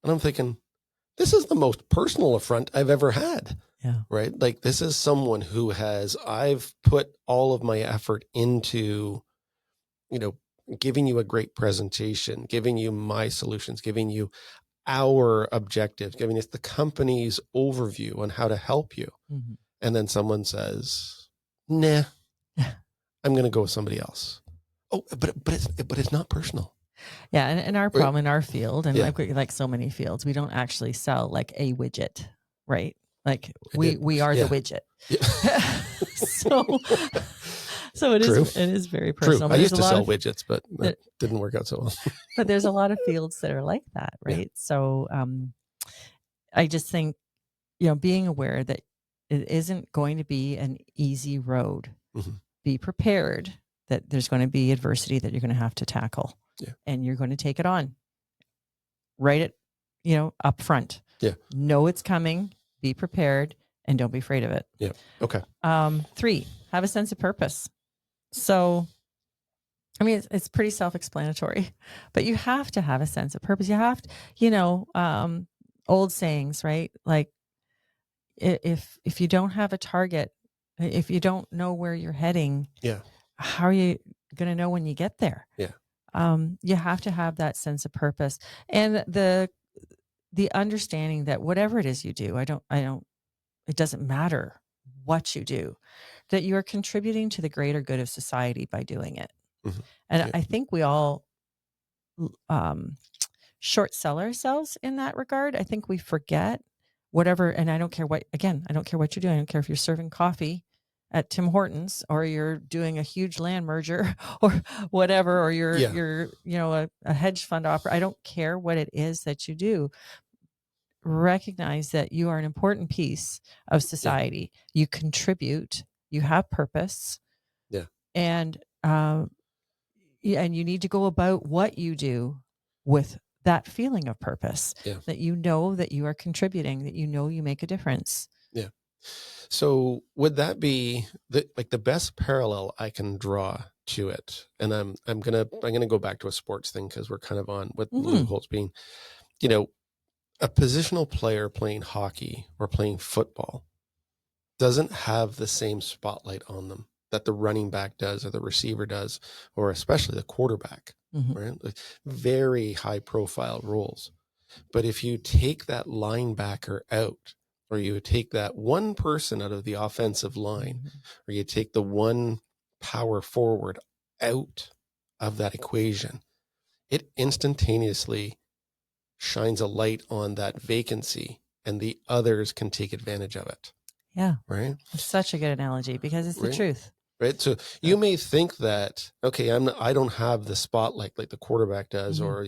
And I'm thinking, this is the most personal affront I've ever had. Yeah. Right. Like, this is someone who I've put all of my effort into, giving you a great presentation, giving you my solutions, giving you our objectives, giving us the company's overview on how to help you. And then someone says, nah, I'm going to go with somebody else. Oh, but it's not personal. Yeah. And our problem in our field, and like so many fields, we don't actually sell like a widget, right? Like we are the widget. Yeah. So it is very personal. True. I used to sell widgets, but that didn't work out so well. But there's a lot of fields that are like that, right? Yeah. So I just think, being aware that it isn't going to be an easy road. Mm-hmm. Be prepared that there's going to be adversity that you're going to have to tackle, and you're going to take it on. Write it, up front. Yeah. Know it's coming. Be prepared, and don't be afraid of it. Yeah. Okay. 3, have a sense of purpose. So, I mean, it's pretty self-explanatory, but you have to have a sense of purpose. You have to, old sayings, right? Like, if you don't have a target, if you don't know where you're heading, how are you going to know when you get there? You have to have that sense of purpose, and the understanding that whatever it is you do, it doesn't matter what you do, that you are contributing to the greater good of society by doing it. Mm-hmm. And I think we all short sell ourselves in that regard. I think we forget whatever, and I don't care what you're doing. I don't care if you're serving coffee at Tim Hortons or you're doing a huge land merger or whatever, or you're a hedge fund operator. I don't care what it is that you do. Recognize that you are an important piece of society. You contribute, you have purpose. And you need to go about what you do with that feeling of purpose, that you know that you are contributing, that you make a difference. Yeah. So would that be the best parallel I can draw to it? And I'm gonna go back to a sports thing, because we're kind of on with Lou Holtz being, a positional player playing hockey or playing football doesn't have the same spotlight on them that the running back does, or the receiver does, or especially the quarterback, right? Like, very high profile roles. But if you take that linebacker out, or you take that one person out of the offensive line, or you take the one power forward out of that equation, it instantaneously shines a light on that vacancy, and the others can take advantage of it. Yeah. Right. It's such a good analogy, because it's the truth. Right. So you may think that, okay, I don't have the spotlight like the quarterback does, or,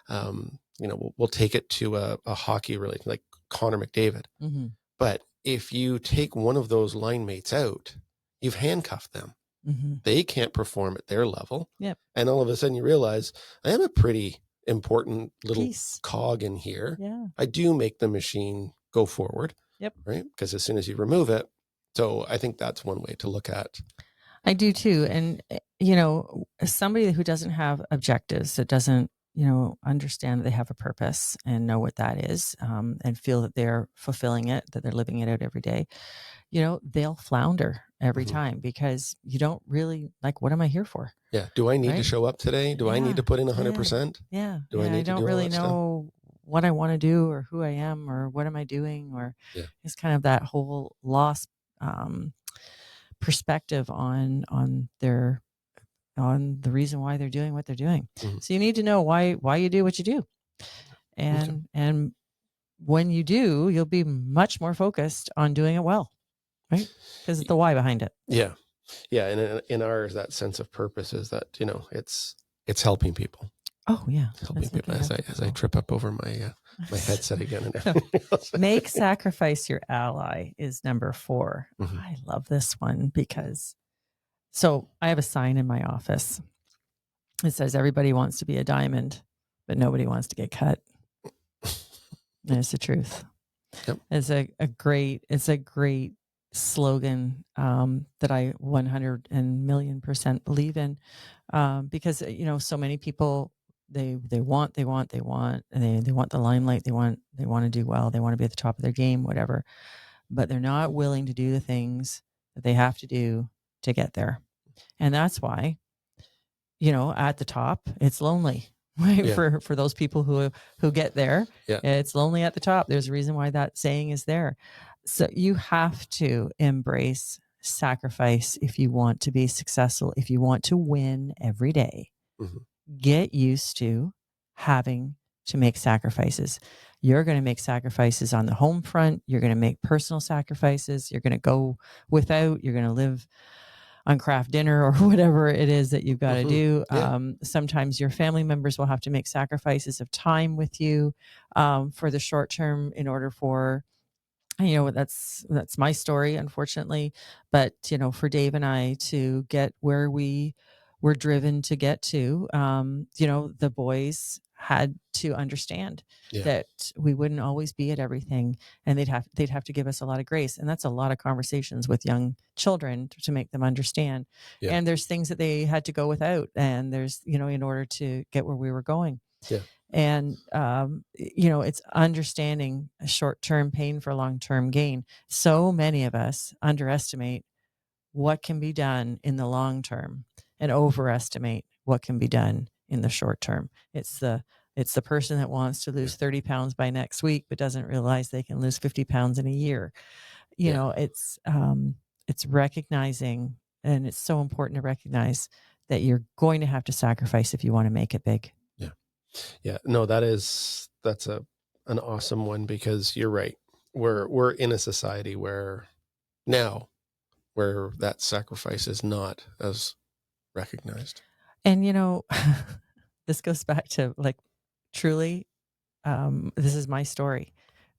we'll take it to a hockey related, like Connor McDavid. But if you take one of those line mates out, you've handcuffed them. They can't perform at their level. And all of a sudden you realize, I am a pretty important little cog in here. I do make the machine go forward. Right. Because as soon as you remove it. So I think that's one way to look at. I do too. And, somebody who doesn't have objectives, that doesn't, understand that they have a purpose and know what that is, and feel that they're fulfilling it, that they're living it out every day, they'll flounder every time, because you don't really what am I here for? Yeah. Do I need to show up today? Do I need to put in 100%? Yeah. Do I need to don't do really know what I want to do, or who I am, or what am I doing, or it's kind of that whole lost perspective on the reason why they're doing what they're doing. So you need to know why you do what you do, and when you do, you'll be much more focused on doing it well, right? Because it's the why behind it. Yeah. And in ours, that sense of purpose is that it's helping people. Oh yeah, helping people as I trip up over my headset again. And make sacrifice your ally is number 4. I love this one, because I have a sign in my office. It says, everybody wants to be a diamond, but nobody wants to get cut. And it's the truth. It's a great slogan that I 100,000,000% believe in, because so many people, they want, and they want the limelight, they want to do well, they want to be at the top of their game, whatever, but they're not willing to do the things that they have to do to get there. And that's why, at the top, it's lonely, right? For those people who get there, it's lonely at the top. There's a reason why that saying is there. So you have to embrace sacrifice if you want to be successful, if you want to win every day. Get used to having to make sacrifices. You're going to make sacrifices on the home front. You're going to make personal sacrifices. You're going to go without. You're going to live on craft dinner or whatever it is that you've got to do. Yeah. Sometimes your family members will have to make sacrifices of time with you for the short term in order for, that's my story, unfortunately. But, for Dave and I to get where we were driven to get to, the boys had to understand that we wouldn't always be at everything, and they'd have to give us a lot of grace. And that's a lot of conversations with young children to make them understand. Yeah. And there's things that they had to go without, and there's, in order to get where we were going. Yeah. And, it's understanding a short-term pain for long-term gain. So many of us underestimate what can be done in the long term and overestimate what can be done in the short term. It's the person that wants to lose 30 pounds by next week, but doesn't realize they can lose 50 pounds in a year. It's recognizing, and it's so important to recognize that you're going to have to sacrifice if you want to make it big. Yeah, no, that's an awesome one, because you're right. We're in a society where that sacrifice is not as recognized. And, this goes back to, like, truly, this is my story,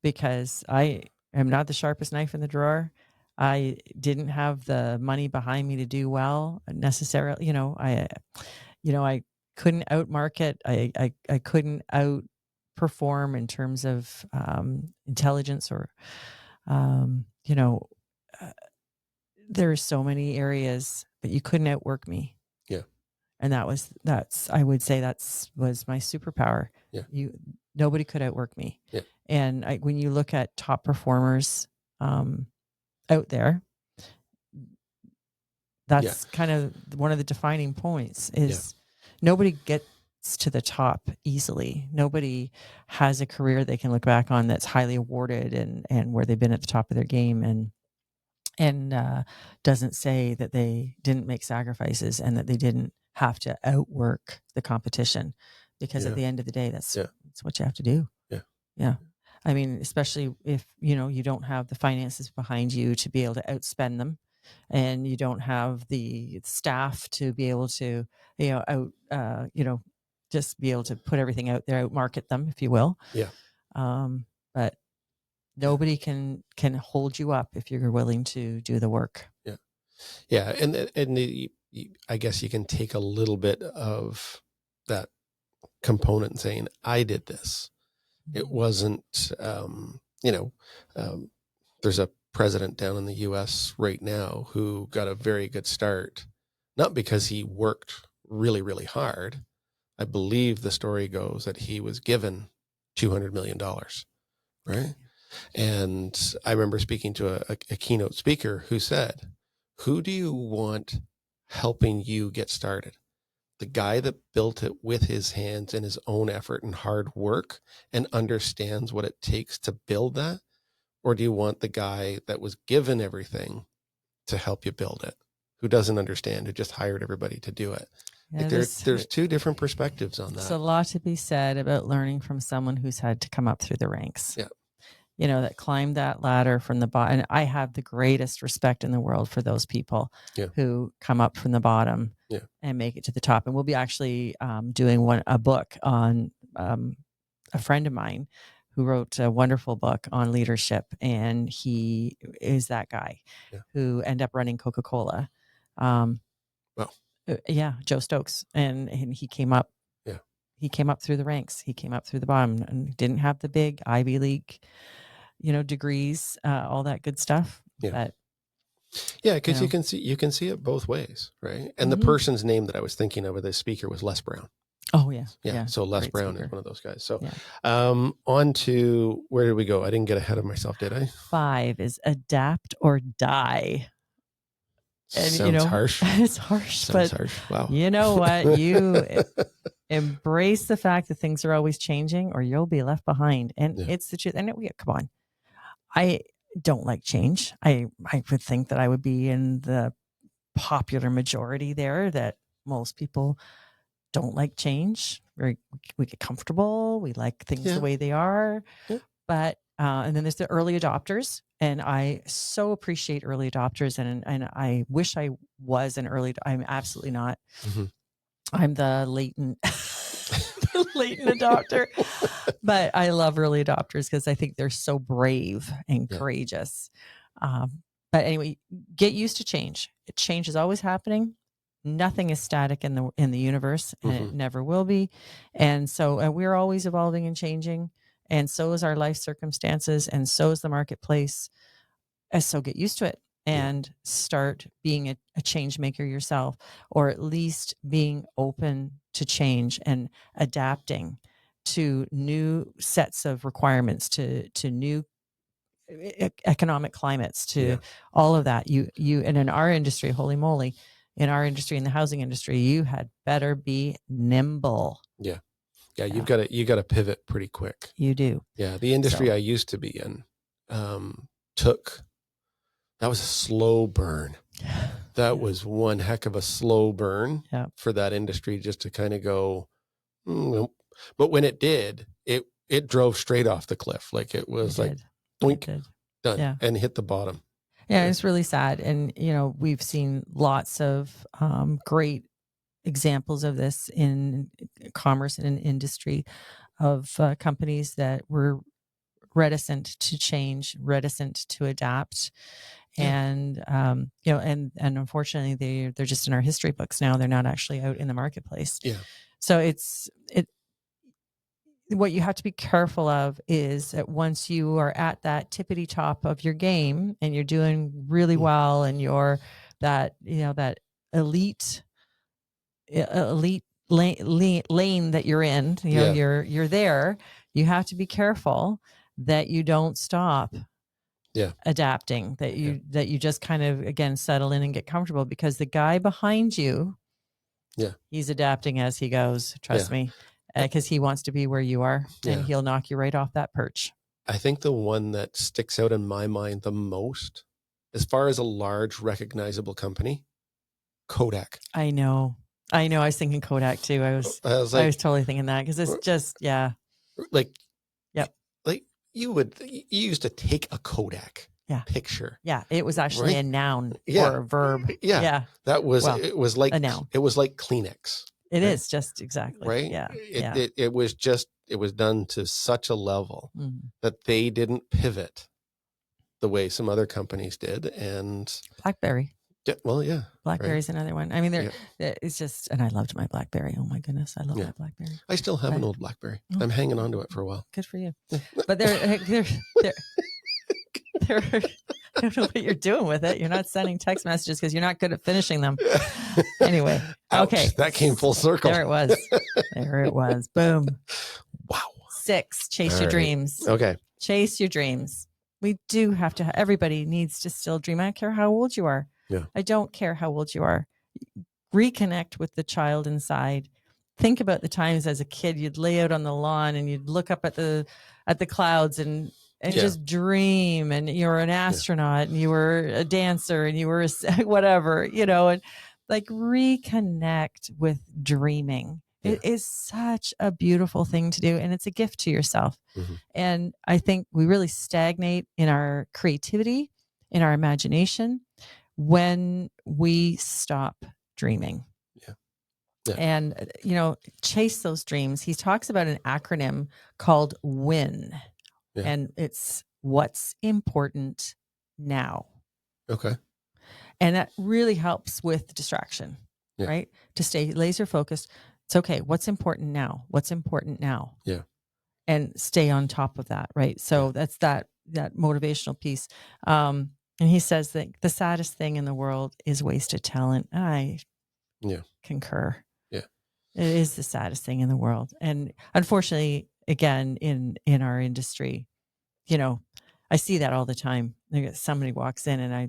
because I am not the sharpest knife in the drawer. I didn't have the money behind me to do well necessarily. I couldn't outmarket. I couldn't outperform in terms of intelligence or, there's so many areas, but you couldn't outwork me. Yeah. And I would say was my superpower. Yeah. Nobody could outwork me. Yeah. And when you look at top performers out there, that's kind of one of the defining points is nobody gets to the top easily. Nobody has a career they can look back on that's highly awarded and where they've been at the top of their game and doesn't say that they didn't make sacrifices and that they didn't have to outwork the competition, because at the end of the day, that's what you have to do. Yeah. Yeah. I mean, especially if, you don't have the finances behind you to be able to outspend them, and you don't have the staff to be able to, just be able to put everything out there, outmarket them, if you will. Yeah. But nobody can hold you up if you're willing to do the work. Yeah. Yeah. And I guess you can take a little bit of that component and saying, I did this. It wasn't, there's a president down in the US right now who got a very good start, not because he worked really, really hard. I believe the story goes that he was given $200 million, right? And I remember speaking to a keynote speaker who said, who do you want helping you get started? The guy that built it with his hands and his own effort and hard work and understands what it takes to build that? Or do you want the guy that was given everything to help you build it, who doesn't understand, who just hired everybody to do it? Yeah, like there's two different perspectives on that. There's a lot to be said about learning from someone who's had to come up through the ranks. Yeah. That climbed that ladder from the bottom. And I have the greatest respect in the world for those people who come up from the bottom and make it to the top. And we'll be actually doing a book on a friend of mine who wrote a wonderful book on leadership. And he is that guy who ended up running Coca-Cola. Joe Stokes. And he came up. Yeah. He came up through the ranks. He came up through the bottom and didn't have the big Ivy League, degrees, all that good stuff. Yeah. But, because you can see it both ways, right? And the person's name that I was thinking of with this speaker was Les Brown. Oh yeah. Yeah. So Les Brown speaker is one of those guys. So on to, where did we go? I didn't get ahead of myself, did I? 5 is adapt or die. And sounds harsh. It's harsh, sounds but harsh. Wow. You know what? You embrace the fact that things are always changing, or you'll be left behind. And it's the truth. And come on, I don't like change. I would think that I would be in the popular majority there, that most people don't like change. We get comfortable. We like things the way they are. Yeah. But and then there's the early adopters And I so appreciate early adopters, and I wish I was an early. I'm absolutely not. Mm-hmm. I'm the latent adopter, but I love early adopters because I think they're so brave and courageous. But anyway, get used to change. Change is always happening. Nothing is static in the universe, and it never will be. And so we're always evolving and changing, and so is our life circumstances, and so is the marketplace. And so get used to it and start being a change maker yourself, or at least being open to change and adapting to new sets of requirements, to new economic climates, to all of that. You and in our industry, holy moly, in our industry, in the housing industry, you had better be nimble. Yeah. You got to pivot pretty quick. You do. Yeah. The industry I used to be in that was a slow burn. That was one heck of a slow burn for that industry, just to kind of go, but when it did, it drove straight off the cliff. Like it was like, doink, done, and hit the bottom. Yeah, it's really sad. And, we've seen lots of great examples of this in commerce and in industry, of companies that were reticent to change, reticent to adapt. And, and unfortunately they're just in our history books now. They're not actually out in the marketplace. Yeah. So what you have to be careful of is that once you are at that tippity top of your game and you're doing really well, and you're that elite lane that you're in, you're there, you have to be careful that you don't stop adapting, that you just kind of, again, settle in and get comfortable, because the guy behind you, he's adapting as he goes. Trust me, because he wants to be where you are, and he'll knock you right off that perch. I think the one that sticks out in my mind the most, as far as a large recognizable company, Kodak. I know. I was thinking Kodak too. I was totally thinking that, because it's just, like, like you used to take a Kodak picture. Yeah. It was actually a noun or a verb. Yeah. That was, it was like a noun. It was like Kleenex. It is just exactly. Right. Yeah. It was done to such a level that they didn't pivot the way some other companies did. And BlackBerry. Yeah. BlackBerry's another one. I mean, it's just, and I loved my BlackBerry. Oh my goodness. I love my BlackBerry. I still have an old BlackBerry. I'm hanging on to it for a while. Good for you. But they're I don't know what you're doing with it. You're not sending text messages because you're not good at finishing them. Anyway. Ouch, okay. That came full circle. There it was. Boom. Wow. 6, chase your dreams. Okay. Chase your dreams. We do have to, everybody needs to still dream. I don't care how old you are. Yeah. I don't care how old you are. Reconnect with the child inside. Think about the times as a kid you'd lay out on the lawn and you'd look up at the clouds and just dream, and you were an astronaut and you were a dancer and you were whatever, and like reconnect with dreaming. It is such a beautiful thing to do, and it's a gift to yourself. And I think we really stagnate in our creativity, in our imagination, when we stop dreaming. And, chase those dreams. He talks about an acronym called WIN. And it's what's important now. Okay. And that really helps with distraction, right? To stay laser focused. It's okay. What's important now? What's important now? Yeah. And stay on top of that, right? So that's that motivational piece. And he says that the saddest thing in the world is wasted talent. I concur. Yeah. It is the saddest thing in the world. And unfortunately, again, in our industry, I see that all the time. Somebody walks in and I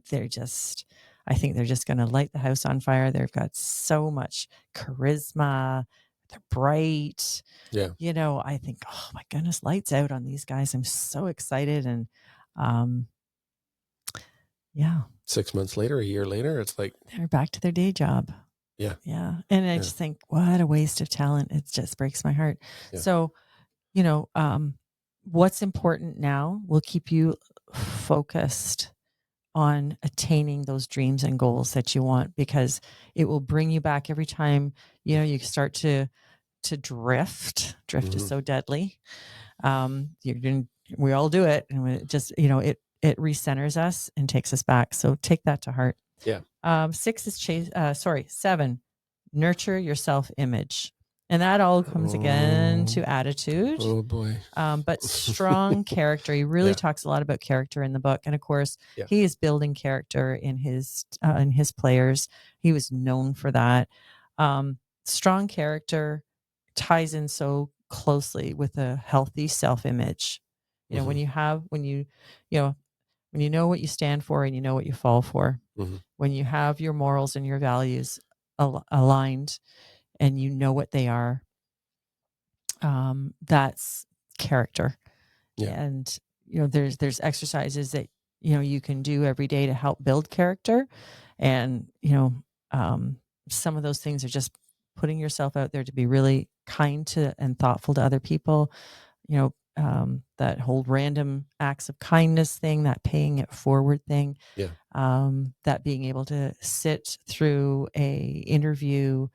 think they're just going to light the house on fire. They've got so much charisma. They're bright. Yeah. I think, oh my goodness, lights out on these guys. I'm so excited. And 6 months later, a year later, it's like they're back to their day job. Yeah. Yeah. And I just think, what a waste of talent. It just breaks my heart. Yeah. So, what's important now will keep you focused on attaining those dreams and goals that you want, because it will bring you back every time, you start to drift. Is so deadly. We all do it, and it just, it recenters us and takes us back. So take that to heart. Yeah. 7, nurture your self-image. And that all comes again to attitude. Oh boy. But strong character. He really talks a lot about character in the book. And of course, he is building character in his players. He was known for that. Strong character ties in so closely with a healthy self-image. When you know what you stand for and you know what you fall for, when you have your morals and your values aligned and you know what they are, that's character. And there's exercises that you can do every day to help build character, and some of those things are just putting yourself out there to be really kind to and thoughtful to other people, that whole random acts of kindness thing, that paying it forward thing, that being able to sit through a interview,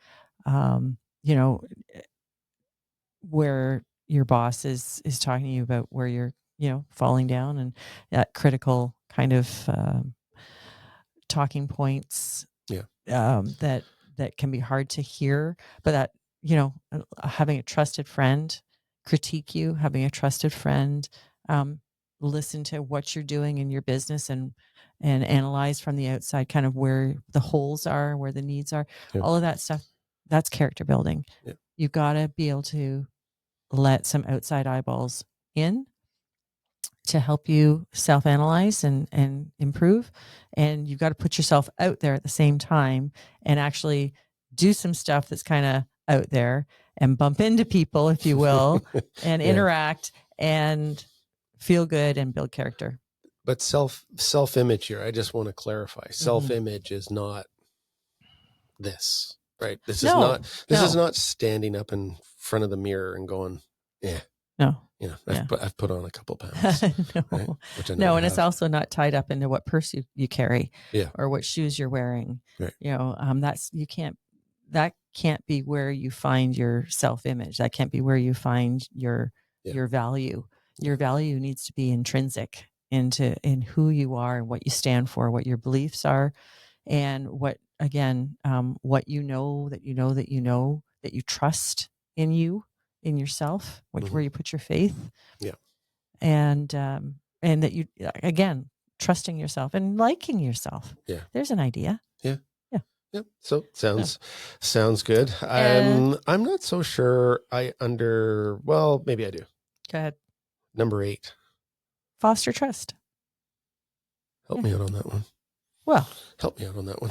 where your boss is talking to you about where you're, falling down, and that critical kind of talking points, that can be hard to hear, but that, having a trusted friend critique you, having a trusted friend listen to what you're doing in your business, and analyze from the outside kind of where the holes are, where the needs are, all of that stuff. That's character building. You've got to be able to let some outside eyeballs in to help you self-analyze and improve. And you've got to put yourself out there at the same time and actually do some stuff that's kind of out there and bump into people, if you will, and interact and feel good and build character. But self-image here, I just want to clarify. Self-image is not this, right? This is not standing up in front of the mirror and going, I've put on a couple pounds. No, right? And it's also not tied up into what purse you carry, or what shoes you're wearing. Right. That can't be where you find your self-image. That can't be where you find your value. Your value needs to be intrinsic in who you are and what you stand for, what your beliefs are, and what that you trust in you, in yourself, where you put your faith. And that you, again, trusting yourself and liking yourself. There's an idea. Yep. So sounds good. I'm not so sure well, maybe I do. Go ahead. Number 8. Foster trust. Help me out on that one. Well, help me out on that one.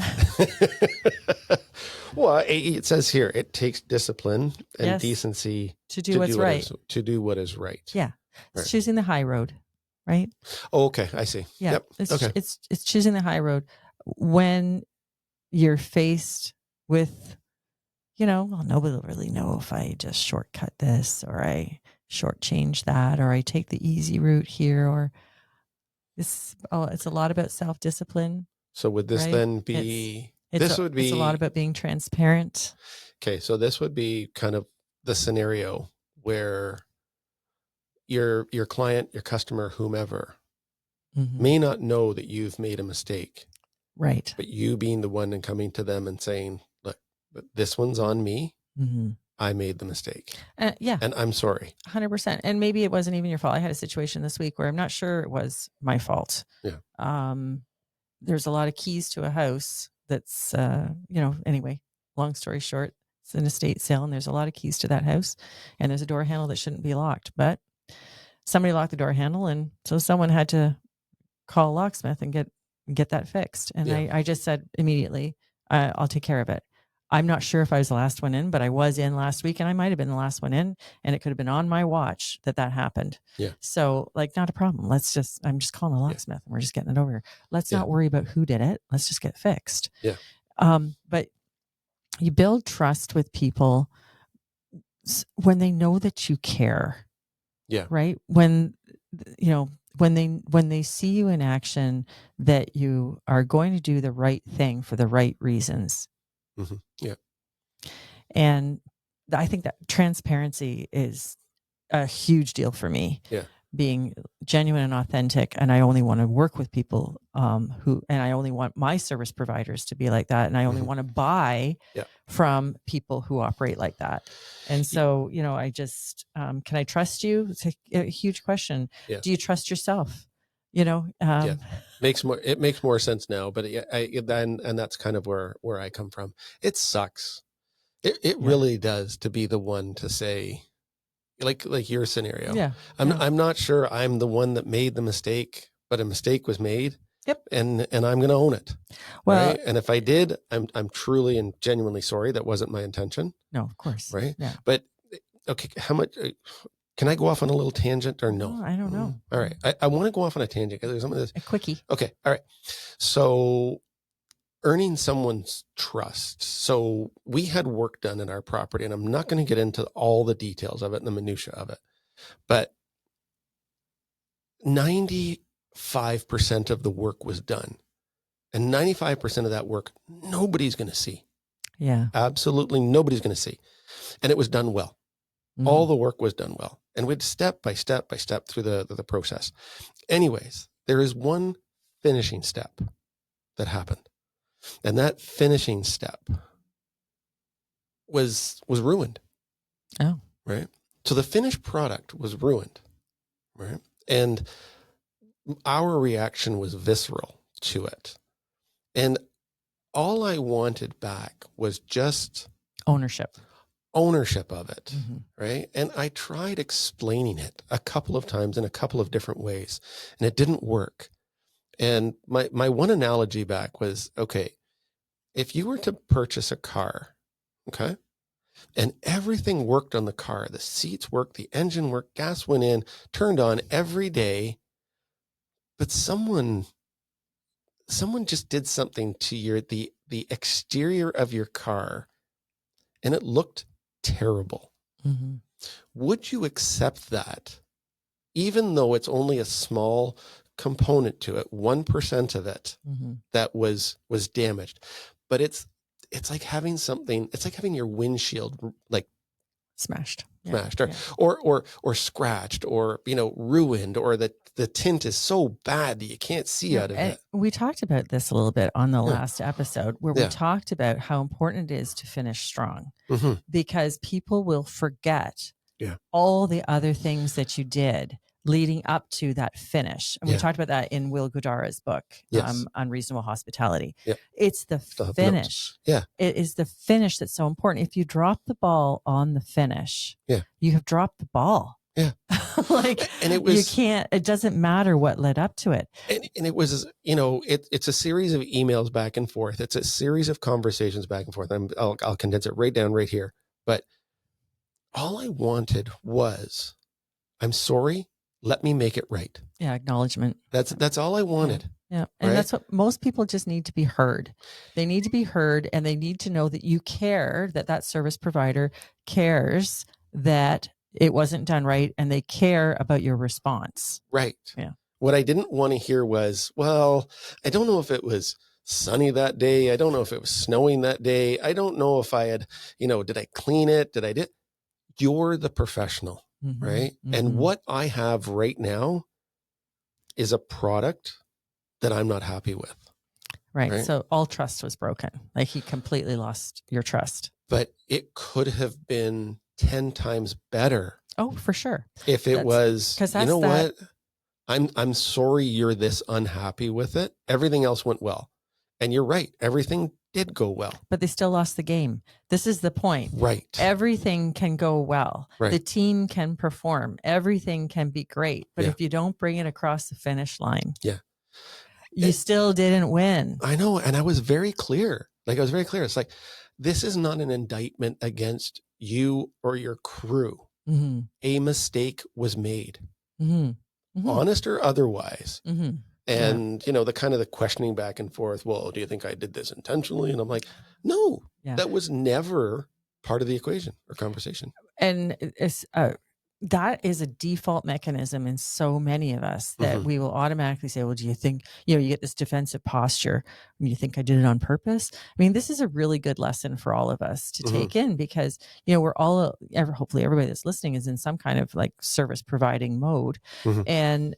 Well, it says here, it takes discipline and decency to do what's right. To do what is right. Yeah. It's choosing the high road, right? Oh, okay. I see. Yeah. Yep. It's choosing the high road when you're faced with, nobody will really know if I just shortcut this, or I shortchange that, or I take the easy route here, or it's a lot about self-discipline. So would this then be, it's a lot about being transparent. Okay. So this would be kind of the scenario where your client, your customer, whomever may not know that you've made a mistake. Right. But you being the one and coming to them and saying, look, this one's on me. I made the mistake. And I'm sorry. 100%. And maybe it wasn't even your fault. I had a situation this week where I'm not sure it was my fault. Yeah. There's a lot of keys to a house that's, anyway, long story short, it's an estate sale and there's a lot of keys to that house, and there's a door handle that shouldn't be locked, but somebody locked the door handle. And so someone had to call a locksmith and get that fixed. And I just said immediately, I'll take care of it. I'm not sure if I was the last one in, but I was in last week, and I might've been the last one in, and it could have been on my watch that happened. Yeah. So not a problem. I'm just calling the locksmith and we're just getting it over here. Let's not worry about who did it. Let's just get fixed. Yeah. But you build trust with people when they know that you care. Yeah. Right. When they see you in action, that you are going to do the right thing for the right reasons. Mm-hmm. Yeah. And I think that transparency is a huge deal for me. Yeah. Being genuine and authentic. And I only want to work with people and I only want my service providers to be like that. And I only want to buy from people who operate like that. And so, I just, can I trust you? It's a huge question. Yeah. Do you trust yourself? It makes more sense now, but and that's kind of where I come from. It sucks. It really does, to be the one to say, like your scenario. Yeah. I'm not sure I'm the one that made the mistake, but a mistake was made. Yep. And I'm going to own it. Well, right. And if I did, I'm truly and genuinely sorry. That wasn't my intention. No, of course. Right. Yeah. But okay, how much can I go off on a little tangent or no? I don't know. All right. I want to go off on a tangent because there's some of this. A quickie. Okay. All right. So earning someone's trust. So we had work done in our property, and I'm not going to get into all the details of it and the minutia of it, but 95% of the work was done, and 95% of that work, nobody's going to see. Yeah. Absolutely nobody's going to see. And it was done well. Mm-hmm. All the work was done well. And we'd step by step through the process. Anyways, there is one finishing step that happened. And that finishing step was ruined. Oh. Right. So the finished product was ruined. Right. And our reaction was visceral to it. And all I wanted back was just ownership of it. Mm-hmm. Right. And I tried explaining it a couple of times in a couple of different ways, and it didn't work. And my one analogy back was, okay, if you were to purchase a car, okay, and everything worked on the car, the seats worked, the engine worked, gas went in, turned on every day, but someone just did something to the exterior of your car, and it looked terrible. Mm-hmm. Would you accept that, even though it's only a small component to it, 1% of it that was damaged? But it's like having something, it's like having your windshield like smashed or scratched or, ruined, or the tint is so bad that you can't see out of it. We talked about this a little bit on the last episode, where we talked about how important it is to finish strong, because people will forget all the other things that you did leading up to that finish. And we talked about that in Will Guidara's book, Unreasonable Hospitality. Yeah. It's the finish. Yeah. It is the finish that's so important. If you drop the ball on the finish, you have dropped the ball. Yeah. And it was, it doesn't matter what led up to it. And it was, it's a series of emails back and forth. It's a series of conversations back and forth. I'll condense it right down right here. But all I wanted was, I'm sorry, let me make it right. Yeah. Acknowledgement. That's all I wanted. Yeah. And that's what most people just need to be heard. They need to be heard, and they need to know that you care, that service provider cares that it wasn't done right, and they care about your response. Right. Yeah. What I didn't want to hear was, well, I don't know if it was sunny that day. I don't know if it was snowing that day. I don't know if I had, did I clean it? You're the professional. Right. Mm-hmm. And what I have right now is a product that I'm not happy with. Right. So all trust was broken. Like, he completely lost your trust. But it could have been 10 times better. Oh, for sure. If it was, what? I'm sorry you're this unhappy with it. Everything else went well. And you're right. Everything did go well. But they still lost the game. This is the point. Right. Everything can go well. Right. The team can perform. Everything can be great. But if you don't bring it across the finish line, you still didn't win. I know. And I was very clear. It's like, this is not an indictment against you or your crew. Mm-hmm. A mistake was made. Mm-hmm. Mm-hmm. Honest or otherwise. Mm-hmm. And, the kind of the questioning back and forth, well, do you think I did this intentionally? And I'm like, no, that was never part of the equation or conversation. And it's, that is a default mechanism in so many of us that we will automatically say, well, do you think, you get this defensive posture? You think I did it on purpose? I mean, this is a really good lesson for all of us to take in, because, we're all, hopefully everybody that's listening is in some kind of like service providing mode. And,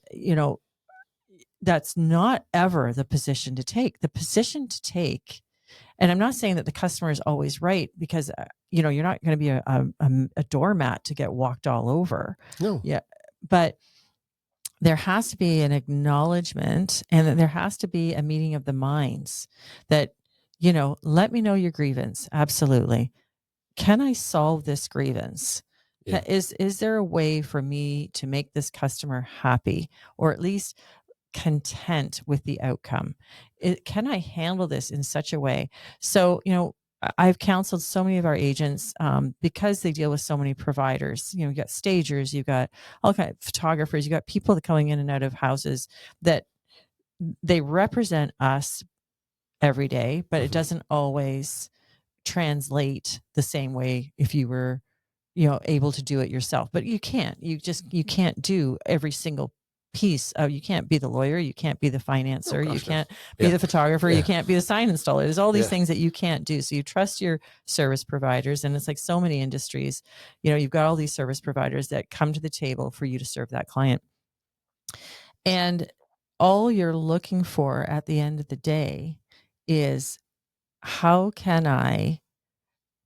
that's not ever the position to take. The position to take, and I'm not saying that the customer is always right, because, you're not going to be a doormat to get walked all over. No. Yeah. But there has to be an acknowledgement, and there has to be a meeting of the minds that, let me know your grievance. Absolutely. Can I solve this grievance? Yeah. Is there a way for me to make this customer happy, or at least content with the outcome? Can I handle this in such a way? So, I've counseled so many of our agents, because they deal with so many providers. You got stagers, you've got all kind of photographers, you got people that coming in and out of houses that they represent us every day, but it doesn't always translate the same way if you were, able to do it yourself. But you can't do every single piece of, you can't be the lawyer, you can't be the financer, you can't be the photographer, you can't be the sign installer. There's all these things that you can't do. So you trust your service providers, and it's like so many industries, you've got all these service providers that come to the table for you to serve that client. And all you're looking for at the end of the day is, how can I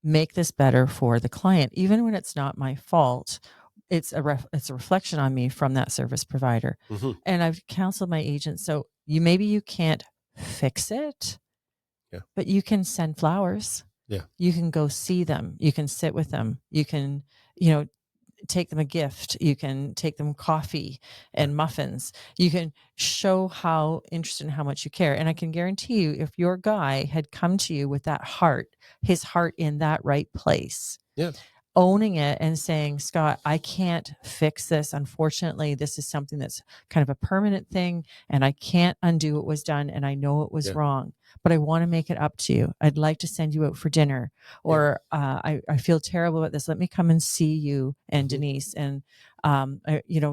make this better for the client, even when it's not my fault? It's a reflection on me from that service provider. And I've counseled my agents. So maybe you can't fix it, but you can send flowers. You can go see them. You can sit with them. You can, take them a gift. You can take them coffee and muffins. You can show how interested and how much you care. And I can guarantee you, if your guy had come to you with that heart, his heart in that right place, owning it and saying, Scott, I can't fix this. Unfortunately, this is something that's kind of a permanent thing, and I can't undo what was done. And I know it was wrong, but I want to make it up to you. I'd like to send you out for dinner, or I feel terrible about this. Let me come and see you and Denise, and,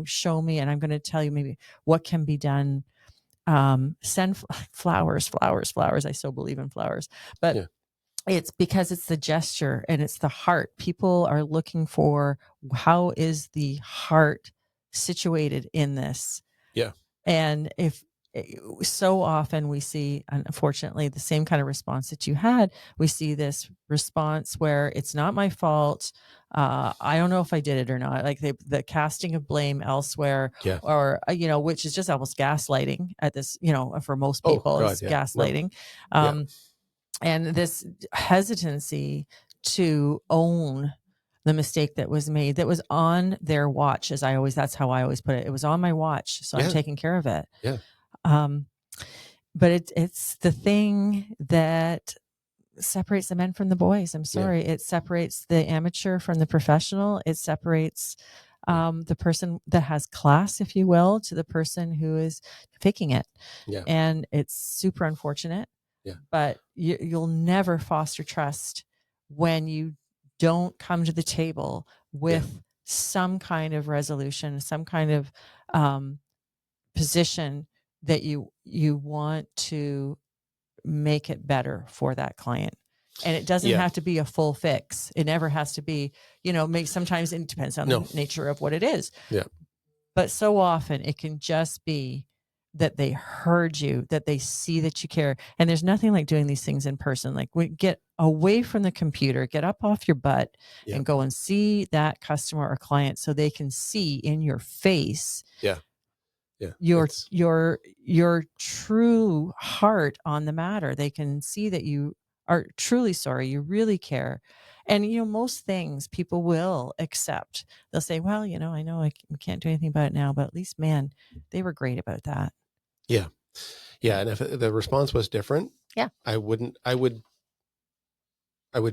show me, and I'm going to tell you maybe what can be done. Send flowers. I so believe in flowers, but it's because it's the gesture and it's the heart. People are looking for, how is the heart situated in this? And so often we see, unfortunately, the same kind of response that you had. We see this response where it's not my fault. I don't know if I did it or not. Like the casting of blame elsewhere, or, which is just almost gaslighting at this, for most people. It's gaslighting. And this hesitancy to own the mistake that was made, that was on their watch, that's how I always put it. It was on my watch, so I'm taking care of it. But it's the thing that separates the men from the boys. I'm sorry. It separates the amateur from the professional. It separates the person that has class, if you will, to the person who is faking it. And it's super unfortunate. But you'll never foster trust when you don't come to the table with some kind of resolution, some kind of position that you want to make it better for that client. And it doesn't have to be a full fix. It never has to be, sometimes it depends on the nature of what it is. But so often it can just be that they heard you, that they see that you care. And there's nothing like doing these things in person. Like, get away from the computer, get up off your butt and go and see that customer or client, so they can see in your face your true heart on the matter. They can see that you are truly sorry. You really care. And, most things people will accept. They'll say, well, I know we can't do anything about it now, but at least, man, they were great about that. And if the response was different, I would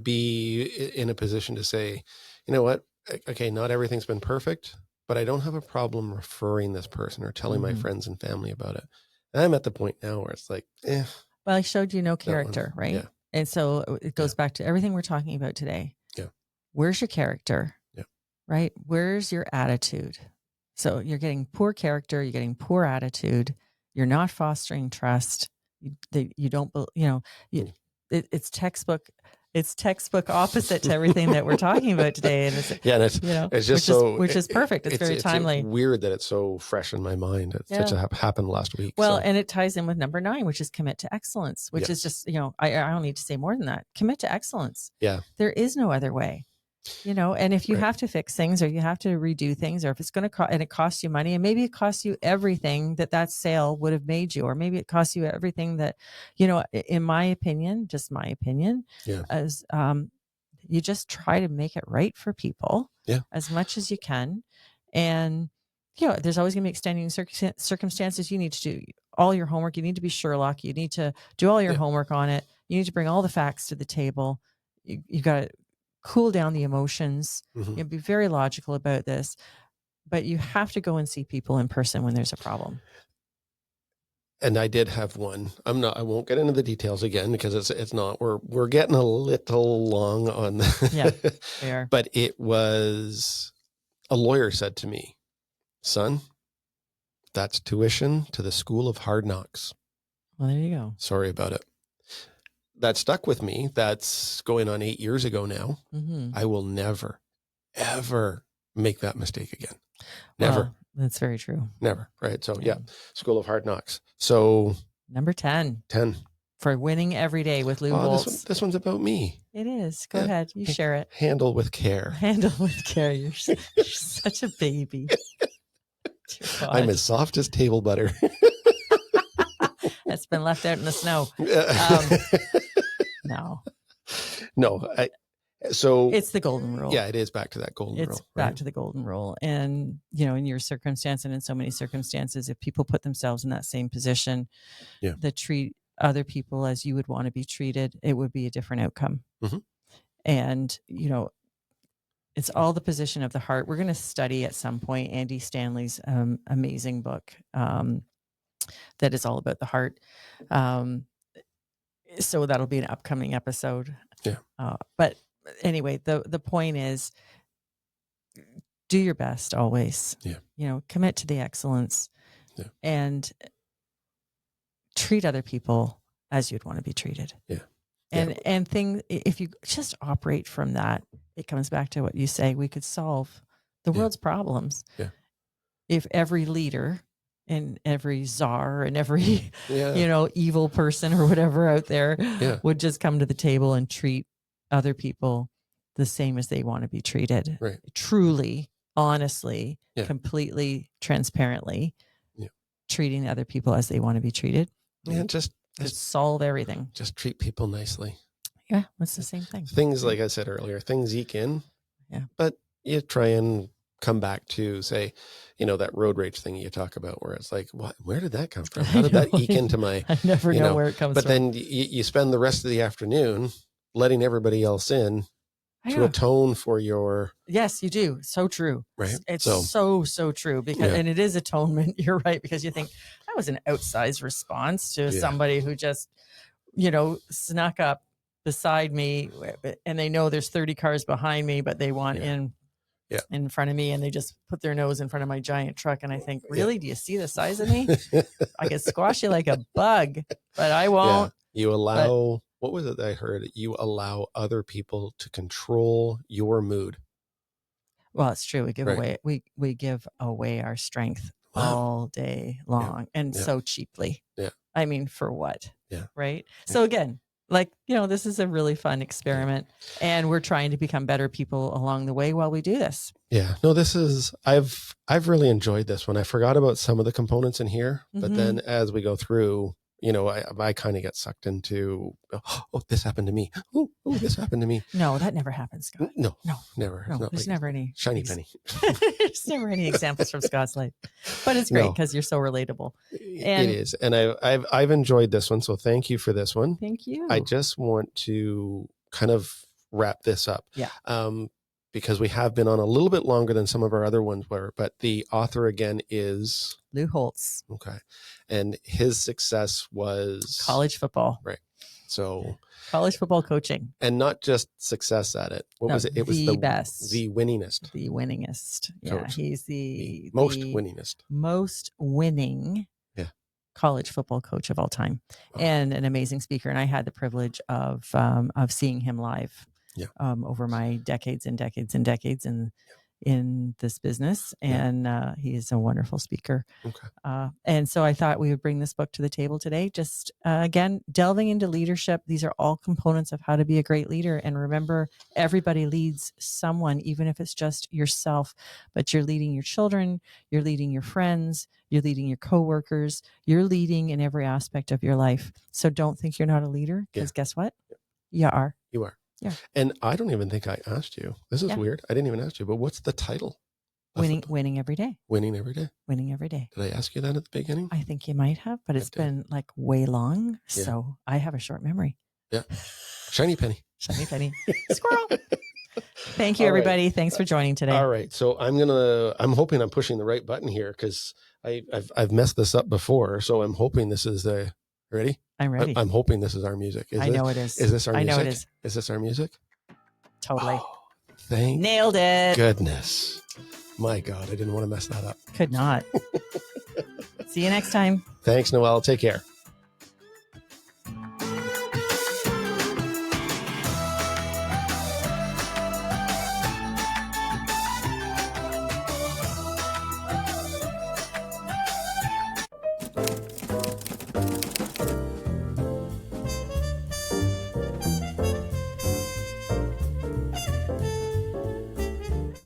be in a position to say, you know what? Okay, not everything's been perfect, but I don't have a problem referring this person or telling my friends and family about it. And I'm at the point now where it's like, well, I showed you no character, right? And so it goes back to everything we're talking about today. Where's your character? right? Where's your attitude? So you're getting poor character, you're getting poor attitude, you're not fostering trust. You don't, it's textbook. It's textbook opposite to everything that we're talking about today, and it's and it's just which is perfect. It's very timely. It's weird that it's so fresh in my mind. It's such a happened last week. Well, and it ties in with number 9, which is commit to excellence, which is just I don't need to say more than that. Commit to excellence. Yeah, there is no other way. And if you have to fix things or you have to redo things, or if it's going to cost and it costs you money, and maybe it costs you everything that sale would have made you, or maybe it costs you everything that, in my opinion, just my opinion, as you just try to make it right for people as much as you can. And, there's always going to be extenuating circumstances. You need to do all your homework. You need to be Sherlock. You need to do all your homework on it. You need to bring all the facts to the table. You got to cool down the emotions. Be very logical about this, but you have to go and see people in person when there's a problem. And I did have one. I won't get into the details again because it's not, we're getting a little long on yeah, we are. But it was, a lawyer said to me, son, that's tuition to the school of hard knocks. Well, there you go. Sorry about it. That stuck with me. That's going on 8 years ago now. I will never, ever make that mistake again. Never. Well, that's very true. Never. Right. So School of Hard Knocks. So number 10 for winning every day with Lou Holtz. This one's about me. It is. Go ahead. You share it. Handle with care. Handle with care. You're such a baby. I'm as soft as table butter. That's been left out in the snow. No. So it's the golden rule. Yeah, it is back to that golden rule. It's back to the golden rule. And, in your circumstance and in so many circumstances, if people put themselves in that same position, that treat other people as you would want to be treated, it would be a different outcome. And, it's all the position of the heart. We're going to study at some point Andy Stanley's amazing book that is all about the heart. So that'll be an upcoming episode. Yeah. But anyway, the point is, do your best always. Yeah. Commit to the excellence and treat other people as you'd want to be treated. Yeah. And if you just operate from that, it comes back to what you say, we could solve the world's problems. Yeah. If every leader and every czar and every, evil person or whatever out there would just come to the table and treat other people the same as they want to be treated. Right. Truly, honestly, completely, transparently treating other people as they want to be treated. Yeah, just solve everything. Just treat people nicely. Yeah, it's the same thing. Things, like I said earlier, things eke in. Yeah. But you try and come back to, say, that road rage thing you talk about, where it's like, what? Where did that come from? How did that eke into my? I never know where it comes from. But then you spend the rest of the afternoon letting everybody else in to atone for your. Yes, you do. So true. Right. It's so true because, and it is atonement. You're right, because you think that was an outsized response to somebody who just, snuck up beside me, and they know there's 30 cars behind me, but they want in front of me, and they just put their nose in front of my giant truck. And I think, really, do you see the size of me? I could squash you like a bug, but I won't. You allow, what was it that I heard? You allow other people to control your mood. Well, it's true. We give away, we give away our strength all day long and so cheaply. Yeah. I mean, for what? Yeah. Right. Yeah. So again, this is a really fun experiment, and we're trying to become better people along the way while we do this. Yeah, no, I've really enjoyed this one. I forgot about some of the components in here, but then as we go through, I kind of get sucked into, this happened to me. Oh, this happened to me. No, that never happens, Scott. No, never. No, there's never any shiny penny. There's never any examples from Scott's life, but it's great because you're so relatable. And it is, and I've enjoyed this one. So thank you for this one. Thank you. I just want to kind of wrap this up. Yeah. Because we have been on a little bit longer than some of our other ones were, but the author again is Lou Holtz. Okay. And his success was college football. Right. So college football coaching, and not just success at it. What was it? It was the best, the winningest. The winningest. Yeah, coach. He's the most winningest, most winning. College football coach of all time, and an amazing speaker. And I had the privilege of seeing him live over my decades and decades and decades in this business. And he is a wonderful speaker. Okay. And so I thought we would bring this book to the table today. Just again, delving into leadership. These are all components of how to be a great leader. And remember, everybody leads someone, even if it's just yourself, but you're leading your children, you're leading your friends, you're leading your coworkers, you're leading in every aspect of your life. So don't think you're not a leader, because guess what? You are. You are. Yeah. And I don't even think I asked you. This is weird. I didn't even ask you, but what's the title? Winning every day. Winning every day. Winning every day. Did I ask you that at the beginning? I think you might have, but it's been like way long. Yeah. So I have a short memory. Yeah. Shiny penny. Shiny penny. Squirrel. Thank you, everybody. Right. Thanks for joining today. All right. So I'm hoping I'm pushing the right button here, because I've messed this up before. So I'm hoping this is ready? I'm ready. I'm hoping this is our music. I know it is. Is this our music? I know it is. Is this our music? Totally. Oh, nailed it. Goodness. My God, I didn't want to mess that up. Could not. See you next time. Thanks, Noel. Take care.